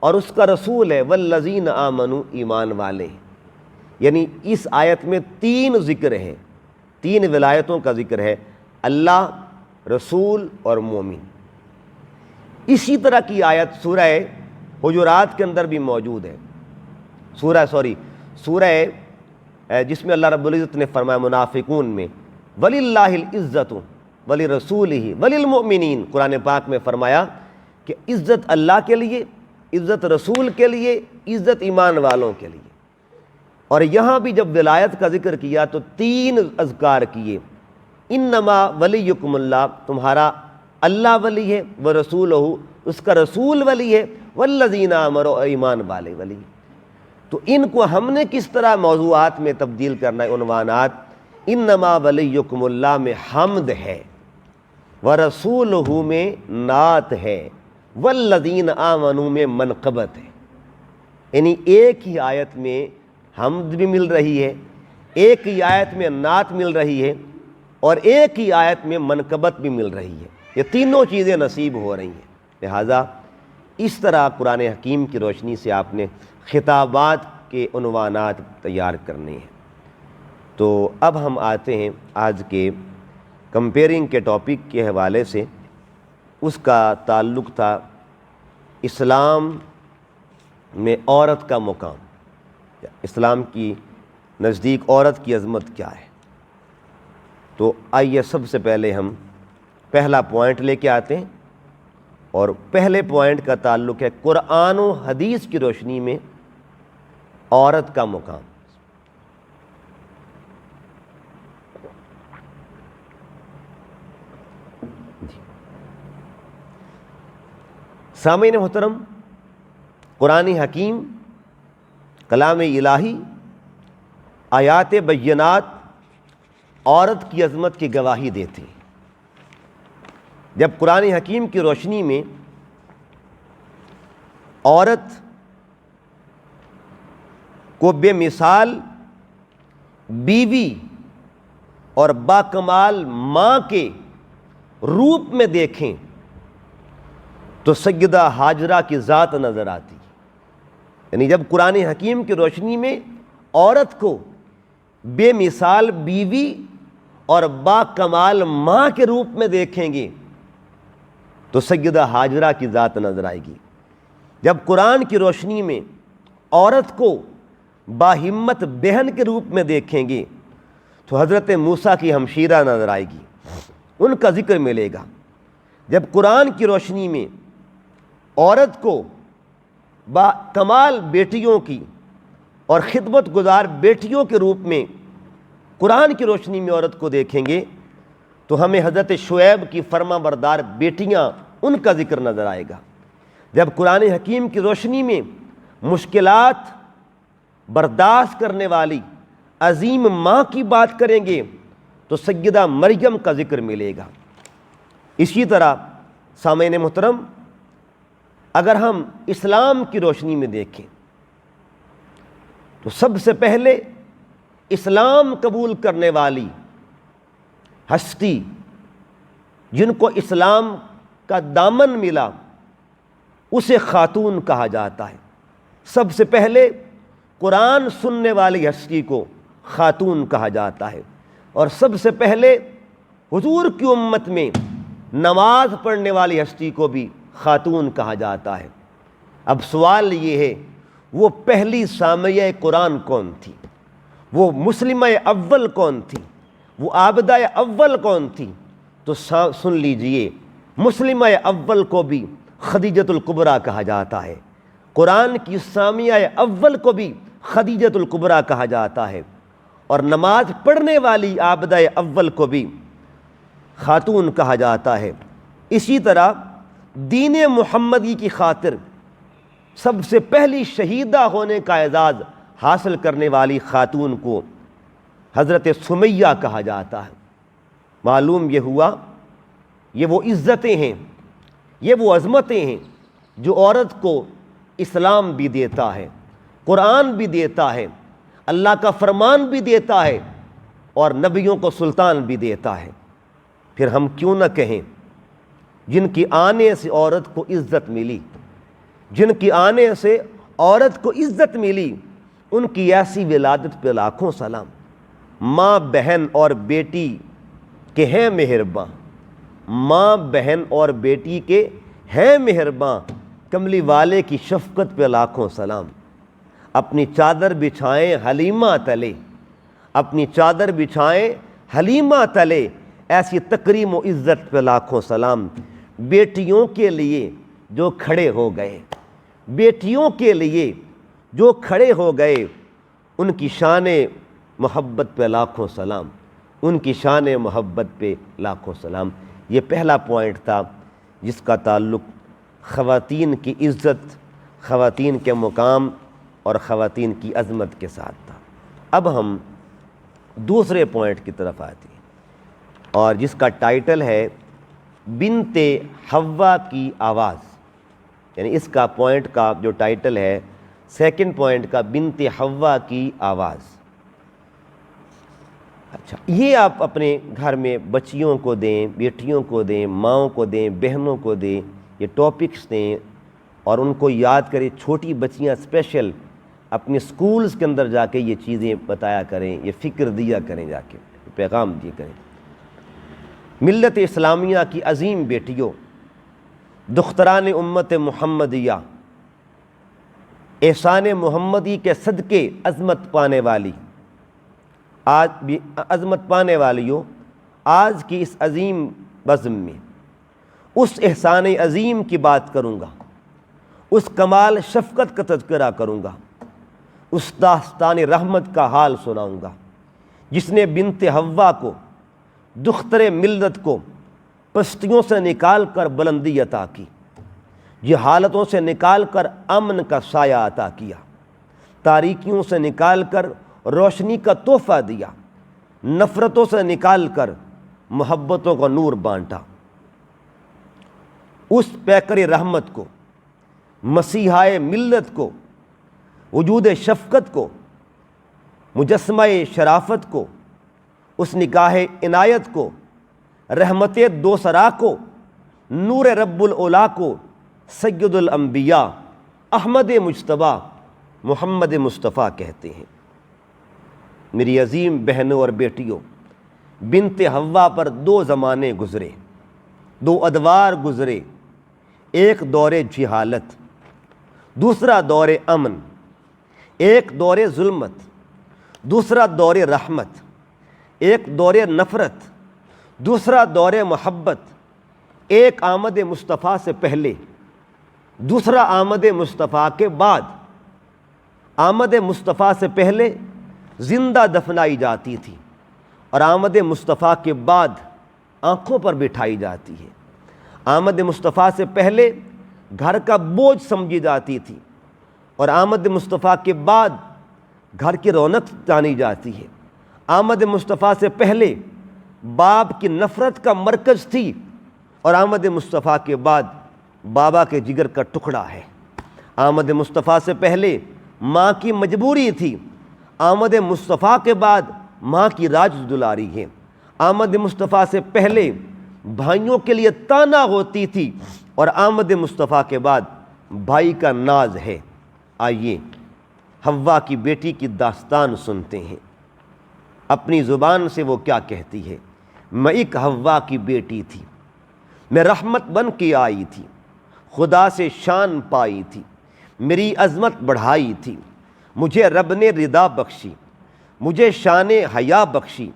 اور اس کا رسول ہے، والذین آمنوا، ایمان والے ہیں۔ یعنی اس آیت میں 3 ذکر ہیں، 3 ولایتوں کا ذکر ہے، اللہ، رسول اور مومن۔ اسی طرح کی آیت سورہ حجرات کے اندر بھی موجود ہے، سورہ جس میں اللہ رب العزت نے فرمایا منافقون میں، وَلِلَّهِ الْعِزَّةُ وَلِرَسُولِهِ وَلِلْمُؤْمِنِينَ، قرآن پاک میں فرمایا کہ عزت اللہ کے لیے، عزت رسول کے لیے، عزت ایمان والوں کے لیے۔ اور یہاں بھی جب ولایت کا ذکر کیا تو 3 اذکار کیے، انما ولیکم اللہ، تمہارا اللہ ولی ہے، ورسولہ، اس کا رسول ولی ہے، والذین آمنوا، ایمان والے ولی۔ تو ان کو ہم نے کس طرح موضوعات میں تبدیل کرنا ہے، عنوانات؟ انما ولیکم اللہ میں حمد ہے، ورسولہ میں نعت ہے، والذین آمنوا میں منقبت ہے۔ یعنی ایک ہی آیت میں حمد بھی مل رہی ہے، ایک ہی آیت میں نعت مل رہی ہے، اور ایک ہی آیت میں منقبت بھی مل رہی ہے۔ یہ تینوں چیزیں نصیب ہو رہی ہیں۔ لہٰذا اس طرح قرآن حکیم کی روشنی سے آپ نے خطابات کے عنوانات تیار کرنے ہیں۔ تو اب ہم آتے ہیں آج کے کمپیئرنگ کے ٹاپک کے حوالے سے۔ اس کا تعلق تھا اسلام میں عورت کا مقام، اسلام کی نزدیک عورت کی عظمت کیا ہے۔ تو آئیے سب سے پہلے ہم پہلا پوائنٹ لے کے آتے ہیں، اور پہلے پوائنٹ کا تعلق ہے قرآن و حدیث کی روشنی میں عورت کا مقام۔ سامعین محترم، قرآن حکیم کلام الہی آیات بینات عورت کی عظمت کی گواہی دیتے ہیں۔ جب قرآن حکیم کی روشنی میں عورت کو بے مثال بیوی اور باکمال ماں کے روپ میں دیکھیں تو سیدہ ہاجرہ کی ذات نظر آتی ہے۔ یعنی جب قرآن حکیم کی روشنی میں عورت کو بے مثال بیوی اور باکمال ماں کے روپ میں دیکھیں گے تو سیدہ ہاجرہ کی ذات نظر آئے گی۔ جب قرآن کی روشنی میں عورت کو باہمت بہن کے روپ میں دیکھیں گے تو حضرت موسیٰ کی ہمشیرہ نظر آئے گی، ان کا ذکر ملے گا۔ جب قرآن کی روشنی میں عورت کو با کمال بیٹیوں کی اور خدمت گزار بیٹیوں کے روپ میں قرآن کی روشنی میں عورت کو دیکھیں گے تو ہمیں حضرت شعیب کی فرما بردار بیٹیاں، ان کا ذکر نظر آئے گا۔ جب قرآن حکیم کی روشنی میں مشکلات برداشت کرنے والی عظیم ماں کی بات کریں گے تو سیدہ مریم کا ذکر ملے گا۔ اسی طرح سامعین محترم، اگر ہم اسلام کی روشنی میں دیکھیں تو سب سے پہلے اسلام قبول کرنے والی ہستی جن کو اسلام کا دامن ملا اسے خاتون کہا جاتا ہے۔ سب سے پہلے قرآن سننے والی ہستی کو خاتون کہا جاتا ہے، اور سب سے پہلے حضور کی امت میں نماز پڑھنے والی ہستی کو بھی خاتون کہا جاتا ہے۔ اب سوال یہ ہے، وہ پہلی سامعہ قرآن کون تھی؟ وہ مسلمہ اول کون تھی؟ وہ عابدہ اول کون تھی؟ تو سن لیجئے، مسلمہ اول کو بھی خدیجۃ الکبریٰ کہا جاتا ہے، قرآن کی سامعہ اول کو بھی خدیجۃ الکبریٰ کہا جاتا ہے، اور نماز پڑھنے والی عابدہ اول کو بھی خاتون کہا جاتا ہے۔ اسی طرح دین محمدی کی خاطر سب سے پہلی شہیدہ ہونے کا اعزاز حاصل کرنے والی خاتون کو حضرت سمیہ کہا جاتا ہے۔ معلوم یہ ہوا، یہ وہ عزتیں ہیں، یہ وہ عظمتیں ہیں جو عورت کو اسلام بھی دیتا ہے، قرآن بھی دیتا ہے، اللہ کا فرمان بھی دیتا ہے، اور نبیوں کو سلطان بھی دیتا ہے۔ پھر ہم کیوں نہ کہیں جن کی آنے سے عورت کو عزت ملی، جن کی آنے سے عورت کو عزت ملی، ان کی ایسی ولادت پہ لاکھوں سلام۔ ماں بہن اور بیٹی کے ہیں مہرباں، ماں بہن اور بیٹی کے ہیں مہرباں، کملی والے کی شفقت پہ لاکھوں سلام۔ اپنی چادر بچھائیں حلیمہ تلے، اپنی چادر بچھائیں حلیمہ تلے، ایسی تکریم و عزت پہ لاکھوں سلام۔ بیٹیوں کے لیے جو کھڑے ہو گئے، بیٹیوں کے لیے جو کھڑے ہو گئے، ان کی شان محبت پہ لاکھوں سلام، ان کی شان محبت پہ لاکھوں سلام۔ یہ پہلا پوائنٹ تھا جس کا تعلق خواتین کی عزت، خواتین کے مقام اور خواتین کی عظمت کے ساتھ تھا۔ اب ہم دوسرے پوائنٹ کی طرف آتے ہیں، اور جس کا ٹائٹل ہے بنت حوا کی آواز، یعنی اس کا پوائنٹ کا جو ٹائٹل ہے، سیکنڈ پوائنٹ کا، بنت حوا کی آواز۔ اچھا، یہ آپ اپنے گھر میں بچیوں کو دیں، بیٹیوں کو دیں، ماؤں کو دیں، بہنوں کو دیں، یہ ٹاپکس دیں اور ان کو یاد کریں. چھوٹی بچیاں اسپیشل اپنے سکولز کے اندر جا کے یہ چیزیں بتایا کریں, یہ فکر دیا کریں, جا کے پیغام دیا کریں. ملت اسلامیہ کی عظیم بیٹیوں, دختران امت محمدیہ, احسان محمدی کے صدقے عظمت پانے والی, آج بھی عظمت پانے والیوں, آج کی اس عظیم بزم میں اس احسان عظیم کی بات کروں گا, اس کمال شفقت کا تذکرہ کروں گا, اس داستان رحمت کا حال سناؤں گا جس نے بنت حوا کو, دختر ملت کو پستیوں سے نکال کر بلندی عطا کی, جہالتوں سے نکال کر امن کا سایہ عطا کیا, تاریکیوں سے نکال کر روشنی کا تحفہ دیا, نفرتوں سے نکال کر محبتوں کا نور بانٹا. اس پیکر رحمت کو, مسیحائے ملت کو, وجود شفقت کو, مجسمہ شرافت کو, اس نگاہ عنایت کو, رحمت دوسرا کو, نور رب العلا کو سید الانبیاء احمد مجتبیٰ محمد مصطفیٰ کہتے ہیں. میری عظیم بہنوں اور بیٹیوں, بنت حوا پر دو زمانے گزرے, دو ادوار گزرے, ایک دور جہالت, دوسرا دور امن, ایک دور ظلمت, دوسرا دور رحمت, ایک دور نفرت, دوسرا دور محبت, ایک آمد مصطفیٰ سے پہلے, دوسرا آمد مصطفیٰ کے بعد. آمد مصطفیٰ سے پہلے زندہ دفنائی جاتی تھی اور آمد مصطفیٰ کے بعد آنکھوں پر بٹھائی جاتی ہے. آمد مصطفیٰ سے پہلے گھر کا بوجھ سمجھی جاتی تھی اور آمد مصطفیٰ کے بعد گھر کی رونق جانی جاتی ہے. آمد مصطفیٰ سے پہلے باپ کی نفرت کا مرکز تھی اور آمد مصطفیٰ کے بعد بابا کے جگر کا ٹکڑا ہے. آمد مصطفیٰ سے پہلے ماں کی مجبوری تھی, آمد مصطفیٰ کے بعد ماں کی راج دلاری ہے. آمد مصطفیٰ سے پہلے بھائیوں کے لیے تانا ہوتی تھی اور آمد مصطفیٰ کے بعد بھائی کا ناز ہے. آئیے حوا کی بیٹی کی داستان سنتے ہیں. اپنی زبان سے وہ کیا کہتی ہے. میں ایک حوا کی بیٹی تھی, میں رحمت بن کے آئی تھی, خدا سے شان پائی تھی, میری عظمت بڑھائی تھی, مجھے رب نے رضا بخشی, مجھے شان حیا بخشی.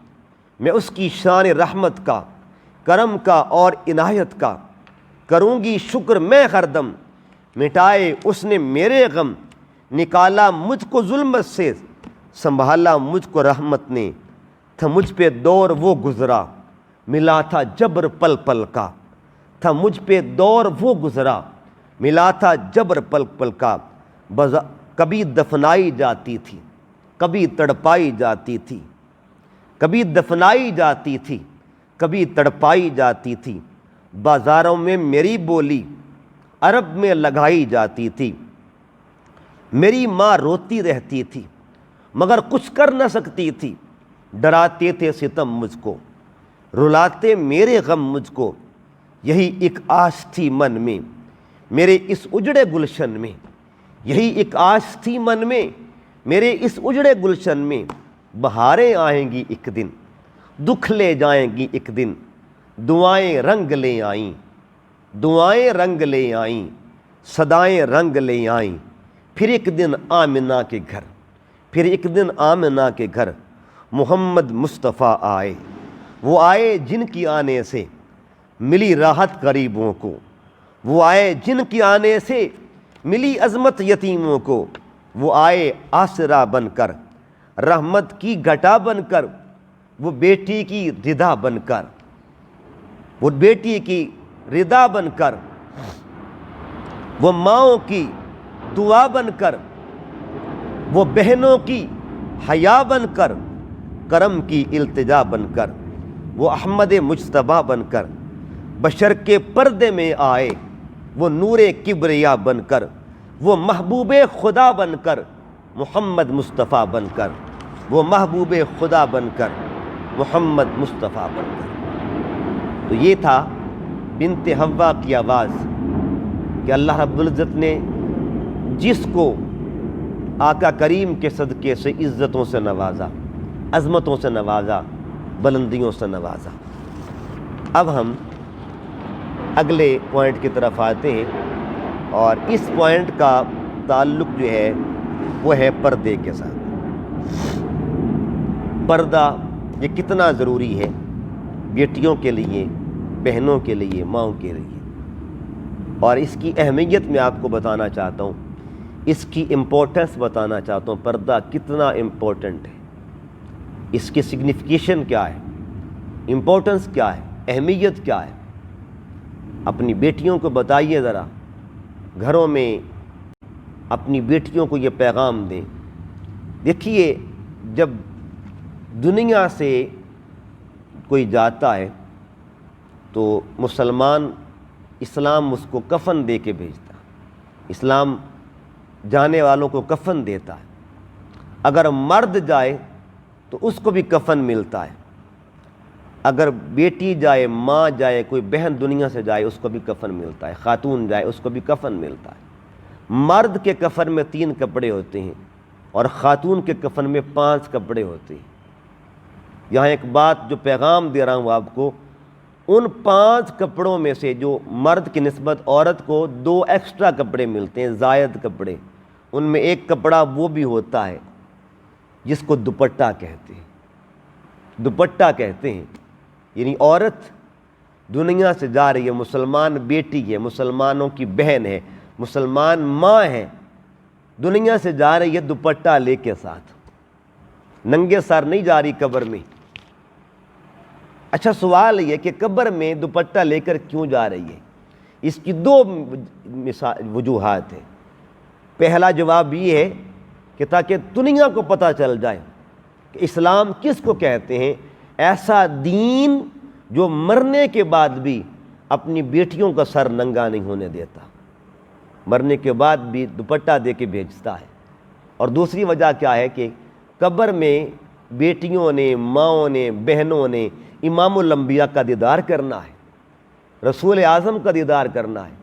میں اس کی شان رحمت کا, کرم کا اور عنایت کا کروں گی شکر میں ہر دم. مٹائے اس نے میرے غم, نکالا مجھ کو ظلمت سے, سنبھالا مجھ کو رحمت نے. تھا مجھ پہ دور وہ گزرا, ملا تھا جبر پل پل کا. تھا مجھ پہ دور وہ گزرا, ملا تھا جبر پل پل کا. کبھی دفنائی جاتی تھی, کبھی تڑپائی جاتی تھی, کبھی دفنائی جاتی تھی, کبھی تڑپائی جاتی تھی. بازاروں میں میری بولی عرب میں لگائی جاتی تھی. میری ماں روتی رہتی تھی مگر کچھ کر نہ سکتی تھی. ڈراتے تھے ستم مجھ کو, رلاتے میرے غم مجھ کو. یہی ایک آس تھی من میں میرے اس اجڑے گلشن میں, یہی ایک آس تھی من میں میرے اس اجڑے گلشن میں. بہاریں آئیں گی ایک دن, دکھ لے جائیں گی ایک دن. دعائیں رنگ لے آئیں, دعائیں رنگ لے آئیں, صدائیں رنگ لے آئیں. پھر ایک دن آمنہ کے گھر, پھر ایک دن آمنہ کے گھر محمد مصطفیٰ آئے. وہ آئے جن کی آنے سے ملی راحت غریبوں کو, وہ آئے جن کی آنے سے ملی عظمت یتیموں کو. وہ آئے آسرا بن کر, رحمت کی گھٹا بن کر, وہ بیٹی کی رضا بن کر, وہ بیٹی کی رضا بن کر, وہ ماؤں کی دعا بن کر, وہ بہنوں کی حیا بن کر, کرم کی التجا بن کر, وہ احمد مجتبیٰ بن کر, بشر کے پردے میں آئے. وہ نور کبریا بن کر, وہ محبوب خدا بن کر, محمد مصطفیٰ بن کر, وہ محبوب خدا بن کر, محمد مصطفیٰ بن کر. تو یہ تھا بنت حوا کی آواز کہ اللہ رب العزت نے جس کو آقا کریم کے صدقے سے عزتوں سے نوازا، عظمتوں سے نوازا، بلندیوں سے نوازا۔ اب ہم اگلے پوائنٹ کی طرف آتے ہیں، اور اس پوائنٹ کا تعلق جو ہے وہ ہے پردے کے ساتھ۔ پردہ یہ کتنا ضروری ہے بیٹیوں کے لیے، بہنوں کے لیے، ماؤں کے لیے، اور اس کی اہمیت میں آپ کو بتانا چاہتا ہوں، اس کی امپورٹنس بتانا چاہتا ہوں۔ پردہ کتنا امپورٹنٹ ہے، اس کی سگنیفیکیشن کیا ہے، امپورٹنس کیا ہے، اہمیت کیا ہے۔ اپنی بیٹیوں کو بتائیے ذرا، گھروں میں اپنی بیٹیوں کو یہ پیغام دیں۔ دیکھیے، جب دنیا سے کوئی جاتا ہے تو مسلمان، اسلام اس کو کفن دے کے بھیجتا ہے، اسلام جانے والوں کو کفن دیتا ہے۔ اگر مرد جائے تو اس کو بھی کفن ملتا ہے، اگر بیٹی جائے، ماں جائے، کوئی بہن دنیا سے جائے، اس کو بھی کفن ملتا ہے، خاتون جائے اس کو بھی کفن ملتا ہے۔ مرد کے کفن میں 3 کپڑے ہوتے ہیں اور خاتون کے کفن میں 5 کپڑے ہوتے ہیں۔ یہاں ایک بات جو پیغام دے رہا ہوں آپ کو، ان 5 کپڑوں میں سے جو مرد کی نسبت عورت کو 2 ایکسٹرا کپڑے ملتے ہیں، زائد کپڑے، ان میں ایک کپڑا وہ بھی ہوتا ہے جس کو دوپٹہ کہتے ہیں۔ دوپٹہ کہتے ہیں، یعنی عورت دنیا سے جا رہی ہے، مسلمان بیٹی ہے، مسلمانوں کی بہن ہے، مسلمان ماں ہے، دنیا سے جا رہی ہے دوپٹہ لے کے ساتھ، ننگے سر نہیں جا رہی قبر میں۔ اچھا، سوال یہ کہ قبر میں دوپٹہ لے کر کیوں جا رہی ہے؟ اس کی 2 وجوہات ہیں۔ پہلا جواب یہ ہے کہ تاکہ دنیا کو پتہ چل جائے کہ اسلام کس کو کہتے ہیں، ایسا دین جو مرنے کے بعد بھی اپنی بیٹیوں کا سر ننگا نہیں ہونے دیتا، مرنے کے بعد بھی دوپٹہ دے کے بھیجتا ہے۔ اور دوسری وجہ کیا ہے کہ قبر میں بیٹیوں نے، ماؤں نے، بہنوں نے امام الانبیاء کا دیدار کرنا ہے، رسول اعظم کا دیدار کرنا ہے،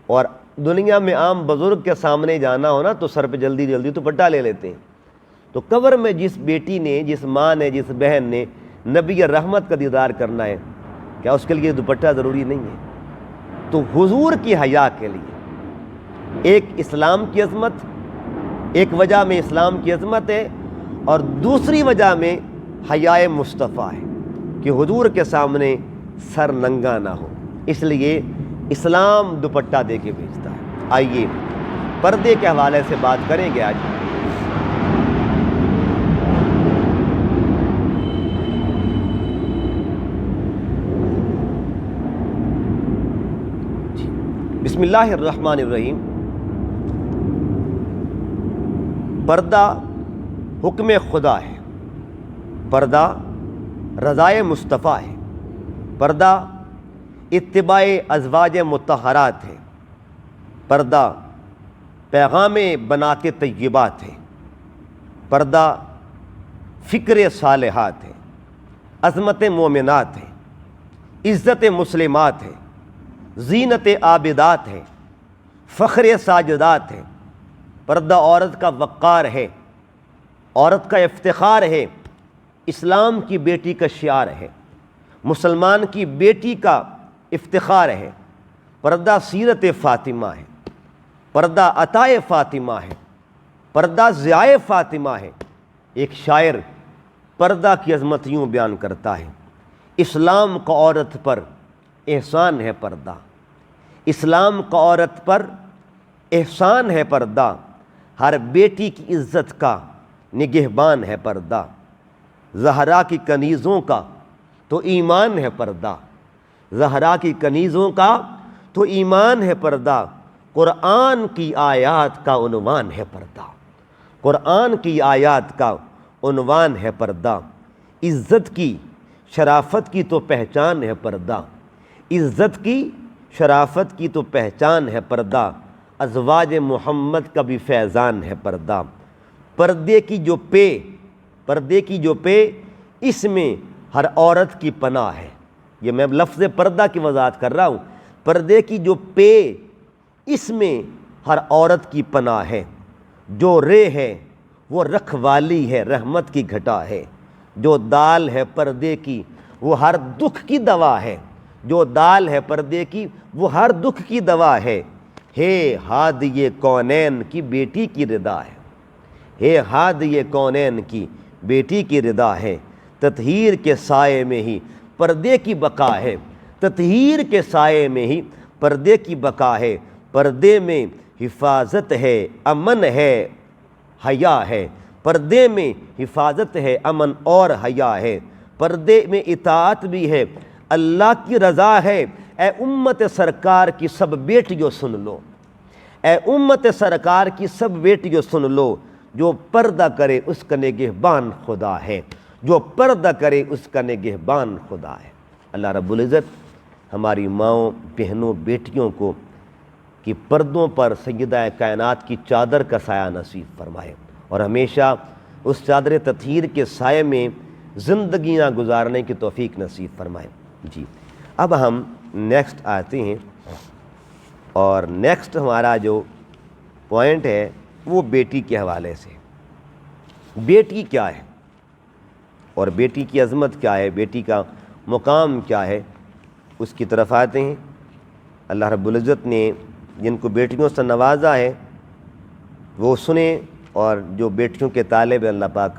اور دنیا میں عام بزرگ کے سامنے جانا ہونا تو سر پہ جلدی جلدی دوپٹہ لے لیتے ہیں۔ تو قبر میں جس بیٹی نے، جس ماں نے، جس بہن نے نبی رحمت کا دیدار کرنا ہے، کیا اس کے لیے دوپٹہ ضروری نہیں ہے؟ تو حضور کی حیا کے لیے ایک اسلام کی عظمت، ایک وجہ میں اسلام کی عظمت ہے، اور دوسری وجہ میں حیائے مصطفیٰ ہے کہ حضور کے سامنے سر ننگا نہ ہو، اس لیے اسلام دوپٹہ دے کے بھیجتا ہے۔ آئیے پردے کے حوالے سے بات کریں گے آج۔ بسم اللہ الرحمن الرحیم۔ پردہ حکم خدا ہے، پردہ رضائے مصطفیٰ ہے، پردہ اتباع ازواج مطہرات ہے، پردہ پیغام بنات طیبات ہے، پردہ فکر صالحات ہے، عظمت مومنات ہے، عزت مسلمات ہے، زینت عابدات ہے، فخر ساجدات ہے۔ پردہ عورت کا وقار ہے، عورت کا افتخار ہے، اسلام کی بیٹی کا شعار ہے، مسلمان کی بیٹی کا افتخار ہے۔ پردہ سیرت فاطمہ ہے، پردہ عطائے فاطمہ ہے، پردہ ضیائے فاطمہ ہے۔ ایک شاعر پردہ کی عظمت یوں بیان کرتا ہے، اسلام کا عورت پر احسان ہے پردہ، اسلام کا عورت پر احسان ہے پردہ، ہر بیٹی کی عزت کا نگہبان ہے پردہ، زہرا کی کنیزوں کا تو ایمان ہے پردہ، زہرا کی کنیزوں کا تو ایمان ہے پردہ، قرآن کی آیات کا عنوان ہے پردہ، قرآن کی آیات کا عنوان ہے پردہ، عزت کی شرافت کی تو پہچان ہے پردہ، عزت کی شرافت کی تو پہچان ہے پردہ، ازواج محمد کا بھی فیضان ہے پردہ۔ پردے کی جو پے، پردے کی جو پے، اس میں ہر عورت کی پناہ ہے۔ یہ میں لفظ پردہ کی وضاحت کر رہا ہوں۔ پردے کی جو پے، اس میں ہر عورت کی پناہ ہے، جو رے ہے وہ رکھوالی ہے، رحمت کی گھٹا ہے، جو دال ہے پردے کی وہ ہر دکھ کی دوا ہے، جو دال ہے پردے کی وہ ہر دکھ کی دوا ہے ہادی کونین کی بیٹی کی رضا ہے، ہادی کونین کی بیٹی کی رضا ہے، تطہیر کے سائے میں ہی پردے کی بقا ہے، تطہیر کے سائے میں ہی پردے کی بقا ہے، پردے میں حفاظت ہے، امن ہے، حیا ہے، پردے میں حفاظت ہے، امن اور حیا ہے، پردے میں اطاعت بھی ہے، اللہ کی رضا ہے۔ اے امت سرکار کی سب بیٹیوں سن لو، اے امت سرکار کی سب بیٹیوں سن لو، جو پردہ کرے اس کا نگہبان خدا ہے، جو پردہ کرے اس کا نگہبان خدا ہے۔ اللہ رب العزت ہماری ماؤں، بہنوں، بیٹیوں کو کہ پردوں پر سیدہ کائنات کی چادر کا سایہ نصیب فرمائے، اور ہمیشہ اس چادر تطہیر کے سائے میں زندگیاں گزارنے کی توفیق نصیب فرمائے۔ جی اب ہم نیکسٹ آتے ہیں، اور نیکسٹ ہمارا جو پوائنٹ ہے وہ بیٹی کے حوالے سے، بیٹی کیا ہے اور بیٹی کی عظمت کیا ہے، بیٹی کا مقام کیا ہے، اس کی طرف آتے ہیں۔ اللہ رب العزت نے جن کو بیٹیوں سے نوازا ہے وہ سنیں، اور جو بیٹیوں کے طالب ہیں اللہ پاک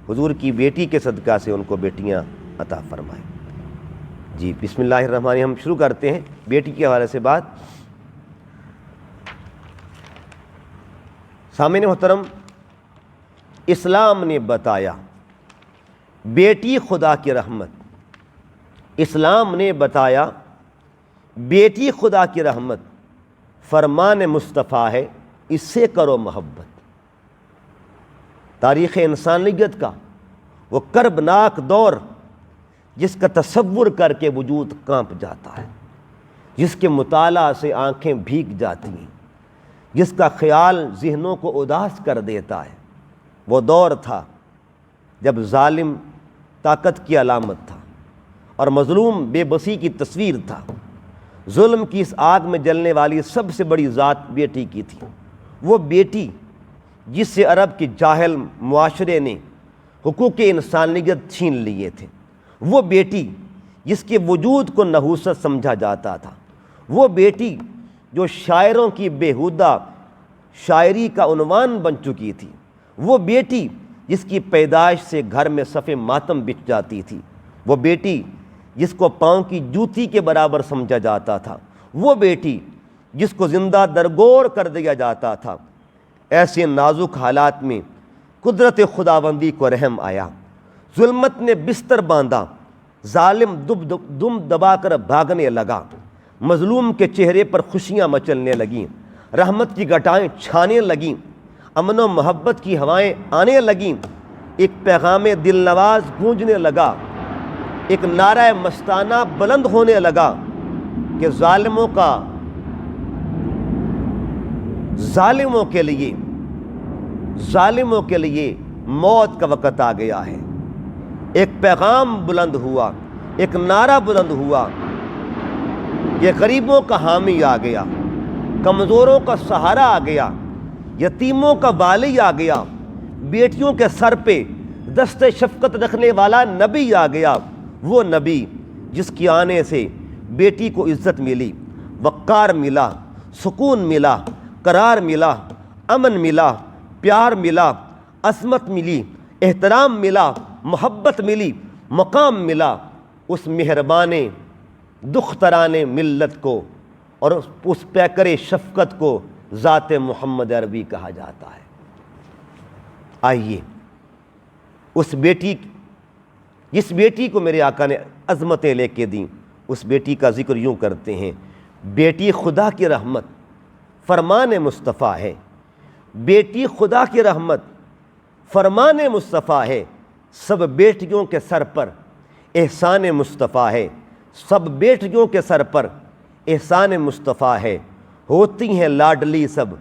حضور کی بیٹی کے صدقہ سے ان کو بیٹیاں عطا فرمائیں۔ جی بسم اللہ الرحمن الرحیم، ہم شروع کرتے ہیں بیٹی کے حوالے سے بات۔ سامعین محترم، اسلام نے بتایا بیٹی خدا کی رحمت، اسلام نے بتایا بیٹی خدا کی رحمت، فرمان مصطفیٰ ہے اس سے کرو محبت۔ تاریخ انسانیت کا وہ کربناک دور جس کا تصور کر کے وجود کانپ جاتا ہے، جس کے مطالعہ سے آنکھیں بھیگ جاتی ہیں، جس کا خیال ذہنوں کو اداس کر دیتا ہے، وہ دور تھا جب ظالم طاقت کی علامت تھا اور مظلوم بے بسی کی تصویر تھا۔ ظلم کی اس آگ میں جلنے والی سب سے بڑی ذات بیٹی کی تھی، وہ بیٹی جس سے عرب کے جاہل معاشرے نے حقوق انسانیت چھین لیے تھے، وہ بیٹی جس کے وجود کو نحوست سمجھا جاتا تھا، وہ بیٹی جو شاعروں کی بیہودہ شاعری کا عنوان بن چکی تھی، وہ بیٹی جس کی پیدائش سے گھر میں صف ماتم بچھ جاتی تھی، وہ بیٹی جس کو پاؤں کی جوتی کے برابر سمجھا جاتا تھا، وہ بیٹی جس کو زندہ درگور کر دیا جاتا تھا۔ ایسے نازک حالات میں قدرت خداوندی کو رحم آیا، ظلمت نے بستر باندھا، ظالم دم دبا کر بھاگنے لگا، مظلوم کے چہرے پر خوشیاں مچلنے لگیں، رحمت کی گھٹائیں چھانے لگیں، امن و محبت کی ہوائیں آنے لگیں، ایک پیغام دل نواز گونجنے لگا، ایک نعرہ مستانہ بلند ہونے لگا کہ ظالموں کے لیے موت کا وقت آ گیا ہے۔ ایک پیغام بلند ہوا، ایک نعرہ بلند ہوا کہ غریبوں کا حامی آ گیا، کمزوروں کا سہارا آ گیا، یتیموں کا والی آ گیا، بیٹیوں کے سر پہ دست شفقت رکھنے والا نبی آ گیا، وہ نبی جس کے آنے سے بیٹی کو عزت ملی، وقار ملا، سکون ملا، قرار ملا، امن ملا، پیار ملا، عصمت ملی، احترام ملا، محبت ملی، مقام ملا۔ اس مہربان دختران ملت کو اور اس پیکر شفقت کو ذات محمد عربی کہا جاتا ہے۔ آئیے جس بیٹی کو میرے آقا نے عظمتیں لے کے دیں، اس بیٹی کا ذکر یوں کرتے ہیں، بیٹی خدا کی رحمت فرمان مصطفیٰ ہے، بیٹی خدا کی رحمت فرمان مصطفیٰ ہے، سب بیٹیوں کے سر پر احسان مصطفیٰ ہے، سب بیٹیوں کے سر پر احسان مصطفیٰ ہے، ہوتی ہیں لاڈلی سب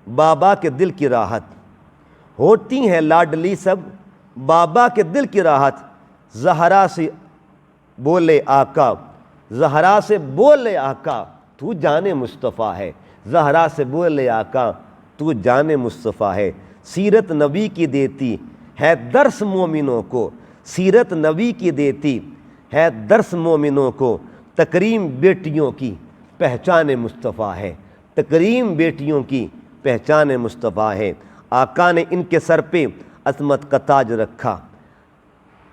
بابا کے دل کی راحت، ہوتی ہیں لاڈلی سب بابا کے دل کی راحت، زہرا سے بولے آقا، زہرا سے بولے آقا تو جان مصطفیٰ ہے، زہرا سے بولے آقا تو جان مصطفیٰ ہے، سیرت نبی کی دیتی ہے درس مومنوں کو، سیرت نبی کی دیتی ہے درس مومنوں کو، تکریم بیٹیوں کی پہچان مصطفیٰ ہے، تکریم بیٹیوں کی پہچان مصطفیٰ ہے۔ آقا نے ان کے سر پہ عظمت کا تاج رکھا،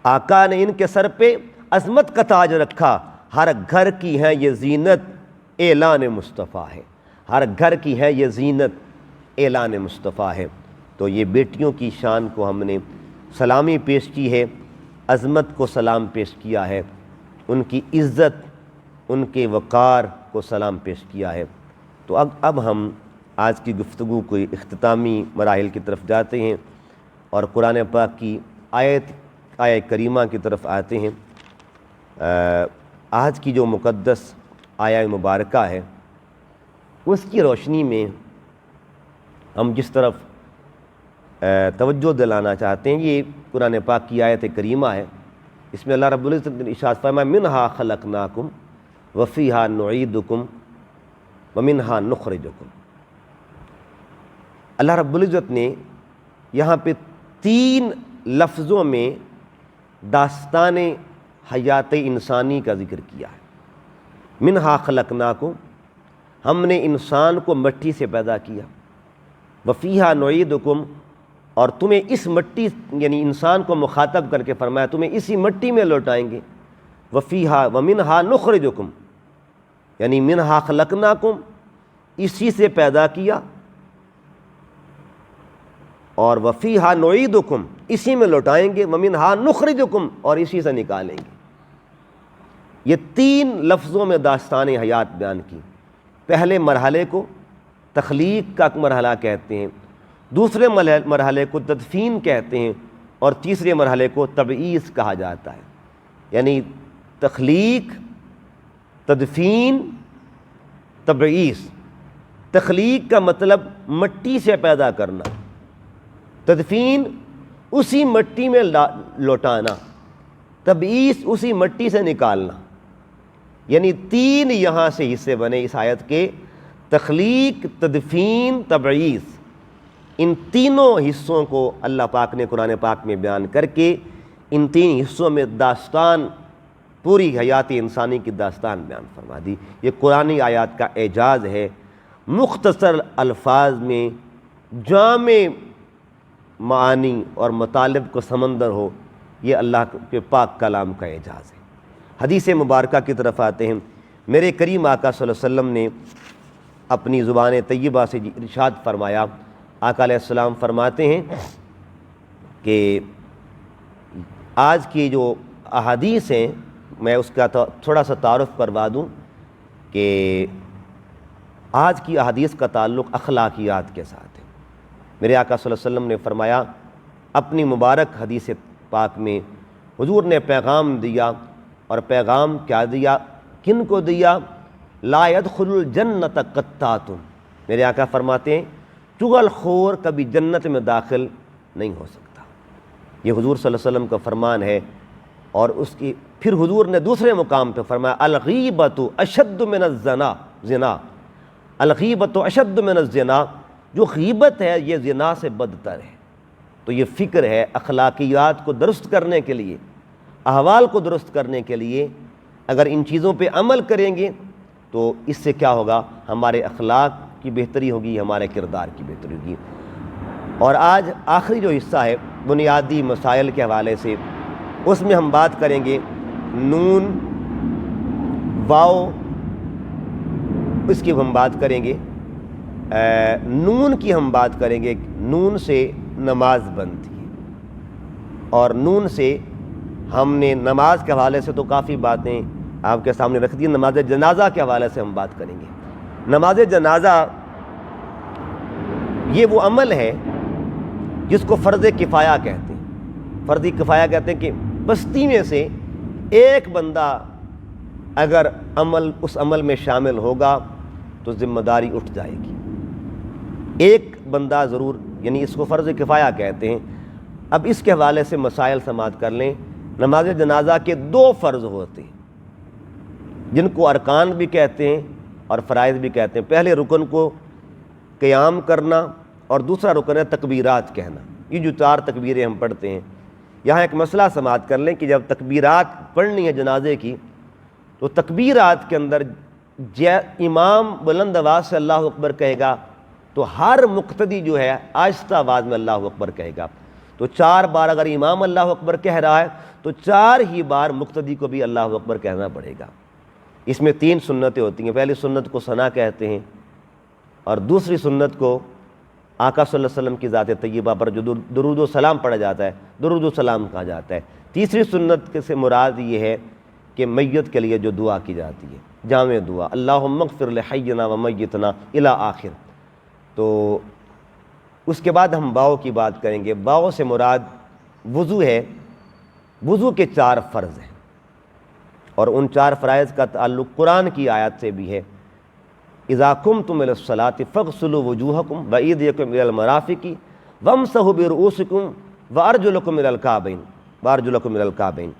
آقا نے ان کے سر پہ عظمت کا تاج رکھا، ہر گھر کی ہے یہ زینت اعلان مصطفیٰ ہے، ہر گھر کی ہے یہ زینت اعلان مصطفیٰ ہے۔ تو یہ بیٹیوں کی شان کو ہم نے سلامی پیش کی ہے، عظمت کو سلام پیش کیا ہے، ان کی عزت، ان کے وقار کو سلام پیش کیا ہے۔ تو اب ہم آج کی گفتگو کو اختتامی مراحل کی طرف جاتے ہیں اور قرآن پاک کی آیت کریمہ کی طرف آتے ہیں۔ آج کی جو مقدس آیہ مبارکہ ہے اس کی روشنی میں ہم جس طرف توجہ دلانا چاہتے ہیں، یہ قرآن پاک کی آیت کریمہ ہے۔ اس میں اللہ رب العزت نے ارشاد فرمایا منہا خلقناکم وفیہا نعیدکم ومنہا نخرجکم۔ اللہ رب العزت نے یہاں پہ 3 لفظوں میں داستان حیات انسانی کا ذکر کیا ہے۔ منہا خلقناکم، ہم نے انسان کو مٹی سے پیدا کیا، وفیہا نعیدکم، اور تمہیں اس مٹی یعنی انسان کو مخاطب کر کے فرمایا تمہیں اسی مٹی میں لوٹائیں گے، وفیہا ومنہا نخرجکم، یعنی منہا خلقناکم، اسی سے پیدا کیا، اور وفیہا نعیدکم، اسی میں لوٹائیں گے، ومنہا نخرجکم، اور اسی سے نکالیں گے۔ یہ 3 لفظوں میں داستان حیات بیان کی۔ پہلے مرحلے کو تخلیق کا مرحلہ کہتے ہیں، دوسرے مرحلے کو تدفین کہتے ہیں، اور تیسرے مرحلے کو تبعیث کہا جاتا ہے۔ یعنی تخلیق، تدفین، تبعیث۔ تخلیق کا مطلب مٹی سے پیدا کرنا، تدفین اسی مٹی میں لوٹانا، تبعیث اسی مٹی سے نکالنا۔ یعنی 3 یہاں سے حصے بنے اس آیت کے، تخلیق، تدفین، تبعیث۔ ان تینوں حصوں کو اللہ پاک نے قرآن پاک میں بیان کر کے ان 3 حصوں میں داستان، پوری حیات انسانی کی داستان بیان فرما دی۔ یہ قرآنی آیات کا اعجاز ہے، مختصر الفاظ میں جامع معانی اور مطالب کو سمندر ہو، یہ اللہ کے پاک کلام کا اعجاز ہے۔ حدیث مبارکہ کی طرف آتے ہیں۔ میرے کریم آقا صلی اللہ علیہ وسلم نے اپنی زبان طیبہ سے ارشاد فرمایا، آقا علیہ السلام فرماتے ہیں کہ آج کی جو احادیث ہیں میں اس کا تھوڑا سا تعارف کروا دوں کہ آج کی احادیث کا تعلق اخلاقیات کے ساتھ ہے۔ میرے آقا صلی اللہ علیہ وسلم نے فرمایا اپنی مبارک حدیث پاک میں، حضور نے پیغام دیا، اور پیغام کیا دیا، کن کو دیا؟ لا يدخل الجنت قطات۔ میرے آقا فرماتے ہیں چغل خور کبھی جنت میں داخل نہیں ہو سکتا۔ یہ حضور صلی اللہ علیہ وسلم کا فرمان ہے۔ اور اس کی پھر حضور نے دوسرے مقام پہ فرمایا الغیبۃ اشد من الزنا، زنا، الغیبۃ اشد من الزنا، جو غیبت ہے یہ زنا سے بدتر ہے۔ تو یہ فکر ہے اخلاقیات کو درست کرنے کے لیے، احوال کو درست کرنے کے لیے، اگر ان چیزوں پہ عمل کریں گے تو اس سے کیا ہوگا؟ ہمارے اخلاق کی بہتری ہوگی، ہمارے کردار کی بہتری ہوگی۔ اور آج آخری جو حصہ ہے بنیادی مسائل کے حوالے سے، اس میں ہم بات کریں گے نون، واو، اس کی ہم بات کریں گے، نون کی ہم بات کریں گے۔ نون سے نماز بنتی ہے، اور نون سے ہم نے نماز کے حوالے سے تو کافی باتیں آپ کے سامنے رکھ دی۔ نماز جنازہ کے حوالے سے ہم بات کریں گے۔ نماز جنازہ یہ وہ عمل ہے جس کو فرض کفایہ کہتے ہیں۔ فرض کفایہ کہتے ہیں کہ بستی میں سے ایک بندہ اگر اس عمل میں شامل ہوگا تو ذمہ داری اٹھ جائے گی۔ ایک بندہ ضرور، یعنی اس کو فرض کفایہ کہتے ہیں۔ اب اس کے حوالے سے مسائل سماعت کر لیں۔ نماز جنازہ کے 2 فرض ہوتے ہیں جن کو ارکان بھی کہتے ہیں اور فرائض بھی کہتے ہیں۔ پہلے رکن کو قیام کرنا اور دوسرا رکن ہے تکبیرات کہنا۔ یہ جو 4 تکبیریں ہم پڑھتے ہیں، یہاں ایک مسئلہ سماعت کر لیں کہ جب تکبیرات پڑھنی ہے جنازے کی تو تکبیرات کے اندر امام بلند آواز سے اللہ اکبر کہے گا تو ہر مقتدی جو ہے آہستہ آواز میں اللہ اکبر کہے گا۔ تو 4 بار اگر امام اللہ اکبر کہہ رہا ہے تو 4 ہی بار مقتدی کو بھی اللہ اکبر کہنا پڑے گا۔ اس میں 3 سنتیں ہوتی ہیں۔ پہلی سنت کو ثنا کہتے ہیں، اور دوسری سنت کو آقا صلی اللہ علیہ وسلم کی ذات طیبہ پر جو درود و سلام پڑھا جاتا ہے، درود و سلام کہا جاتا ہے۔ تیسری سنت سے مراد یہ ہے کہ میت کے لیے جو دعا کی جاتی ہے، جامع دعا، اللہم اغفر لحینا و میتنا الی آخر۔ تو اس کے بعد ہم باؤ کی بات کریں گے۔ باؤ سے مراد وضو ہے۔ وضو کے 4 فرض ہیں، اور ان 4 فرائض کا تعلق قرآن کی آیات سے بھی ہے۔ اذا قمتم الی الصلاۃ فاغسلوا وجوہکم وایدیکم الی المرافق وامسحوا برؤوسکم وارجلکم الی الکعبین۔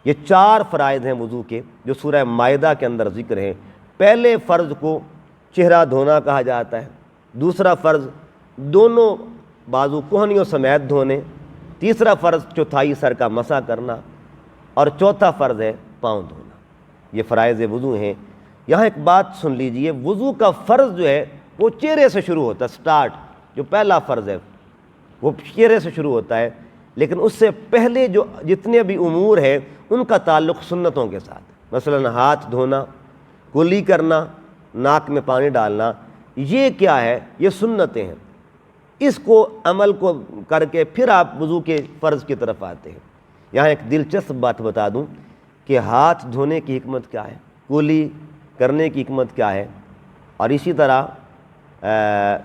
یہ 4 فرائض ہیں وضو کے جو سورہ مائدہ کے اندر ذکر ہیں۔ پہلے فرض کو چہرہ دھونا کہا جاتا ہے، دوسرا فرض دونوں بازو کوہنیوں سمیت دھونے، تیسرا فرض چوتھائی سر کا مسح کرنا، اور چوتھا فرض ہے پاؤں دھونا۔ یہ فرائض وضو ہیں۔ یہاں ایک بات سن لیجئے، وضو کا فرض جو ہے وہ چہرے سے شروع ہوتا ہے۔ سٹارٹ جو پہلا فرض ہے وہ چہرے سے شروع ہوتا ہے، لیکن اس سے پہلے جو جتنے بھی امور ہیں ان کا تعلق سنتوں کے ساتھ، مثلا ہاتھ دھونا، کلی کرنا، ناک میں پانی ڈالنا، یہ کیا ہے؟ یہ سنتیں ہیں۔ اس کو عمل کو کر کے پھر آپ وضو کے فرض کی طرف آتے ہیں۔ یہاں ایک دلچسپ بات بتا دوں کہ ہاتھ دھونے کی حکمت کیا ہے، کلی کرنے کی حکمت کیا ہے، اور اسی طرح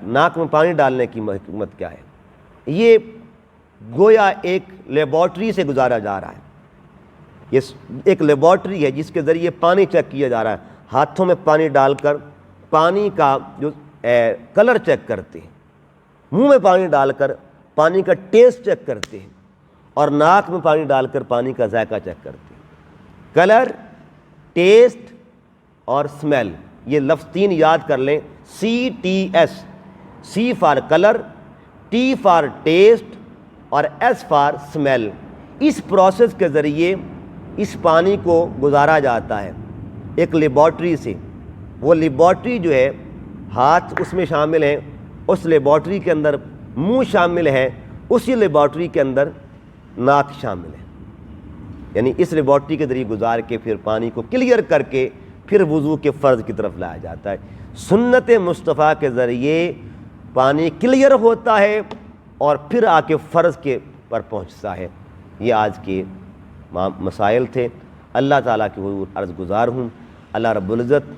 ناک میں پانی ڈالنے کی حکمت کیا ہے۔ یہ گویا ایک لیبارٹری سے گزارا جا رہا ہے۔ یہ ایک لیبارٹری ہے جس کے ذریعے پانی چیک کیا جا رہا ہے۔ ہاتھوں میں پانی ڈال کر پانی کا جو کلر چیک کرتے ہیں، منہ میں پانی ڈال کر پانی کا ٹیسٹ چیک کرتے ہیں، اور ناک میں پانی ڈال کر پانی کا ذائقہ چیک کرتے ہیں۔ کلر، ٹیسٹ اور سمیل، یہ لفظ 3 یاد کر لیں، CTS، C for colour, T for test اور S فار سمیل۔ اس پروسیس کے ذریعے اس پانی کو گزارا جاتا ہے ایک لیبارٹری سے۔ وہ لیبارٹری جو ہے ہاتھ اس میں شامل ہیں، اس لیبارٹری کے اندر منہ شامل ہے، اسی لیبارٹری کے اندر ناک شامل ہے، یعنی اس لیبارٹری کے ذریعے گزار کے پھر پانی کو کلیئر کر کے پھر وضو کے فرض کی طرف لایا جاتا ہے۔ سنت مصطفیٰ کے ذریعے پانی کلیئر ہوتا ہے اور پھر آ کے فرض کے پر پہنچتا ہے۔ یہ آج کے مسائل تھے۔ اللہ تعالیٰ کی حضور عرض گزار ہوں اللہ رب العزت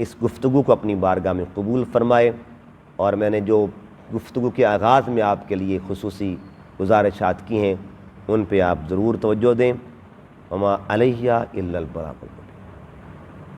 اس گفتگو کو اپنی بارگاہ میں قبول فرمائے، اور میں نے جو گفتگو کے آغاز میں آپ کے لیے خصوصی گزارشات کی ہیں ان پہ آپ ضرور توجہ دیں۔ وما علیہ الا البلاغ۔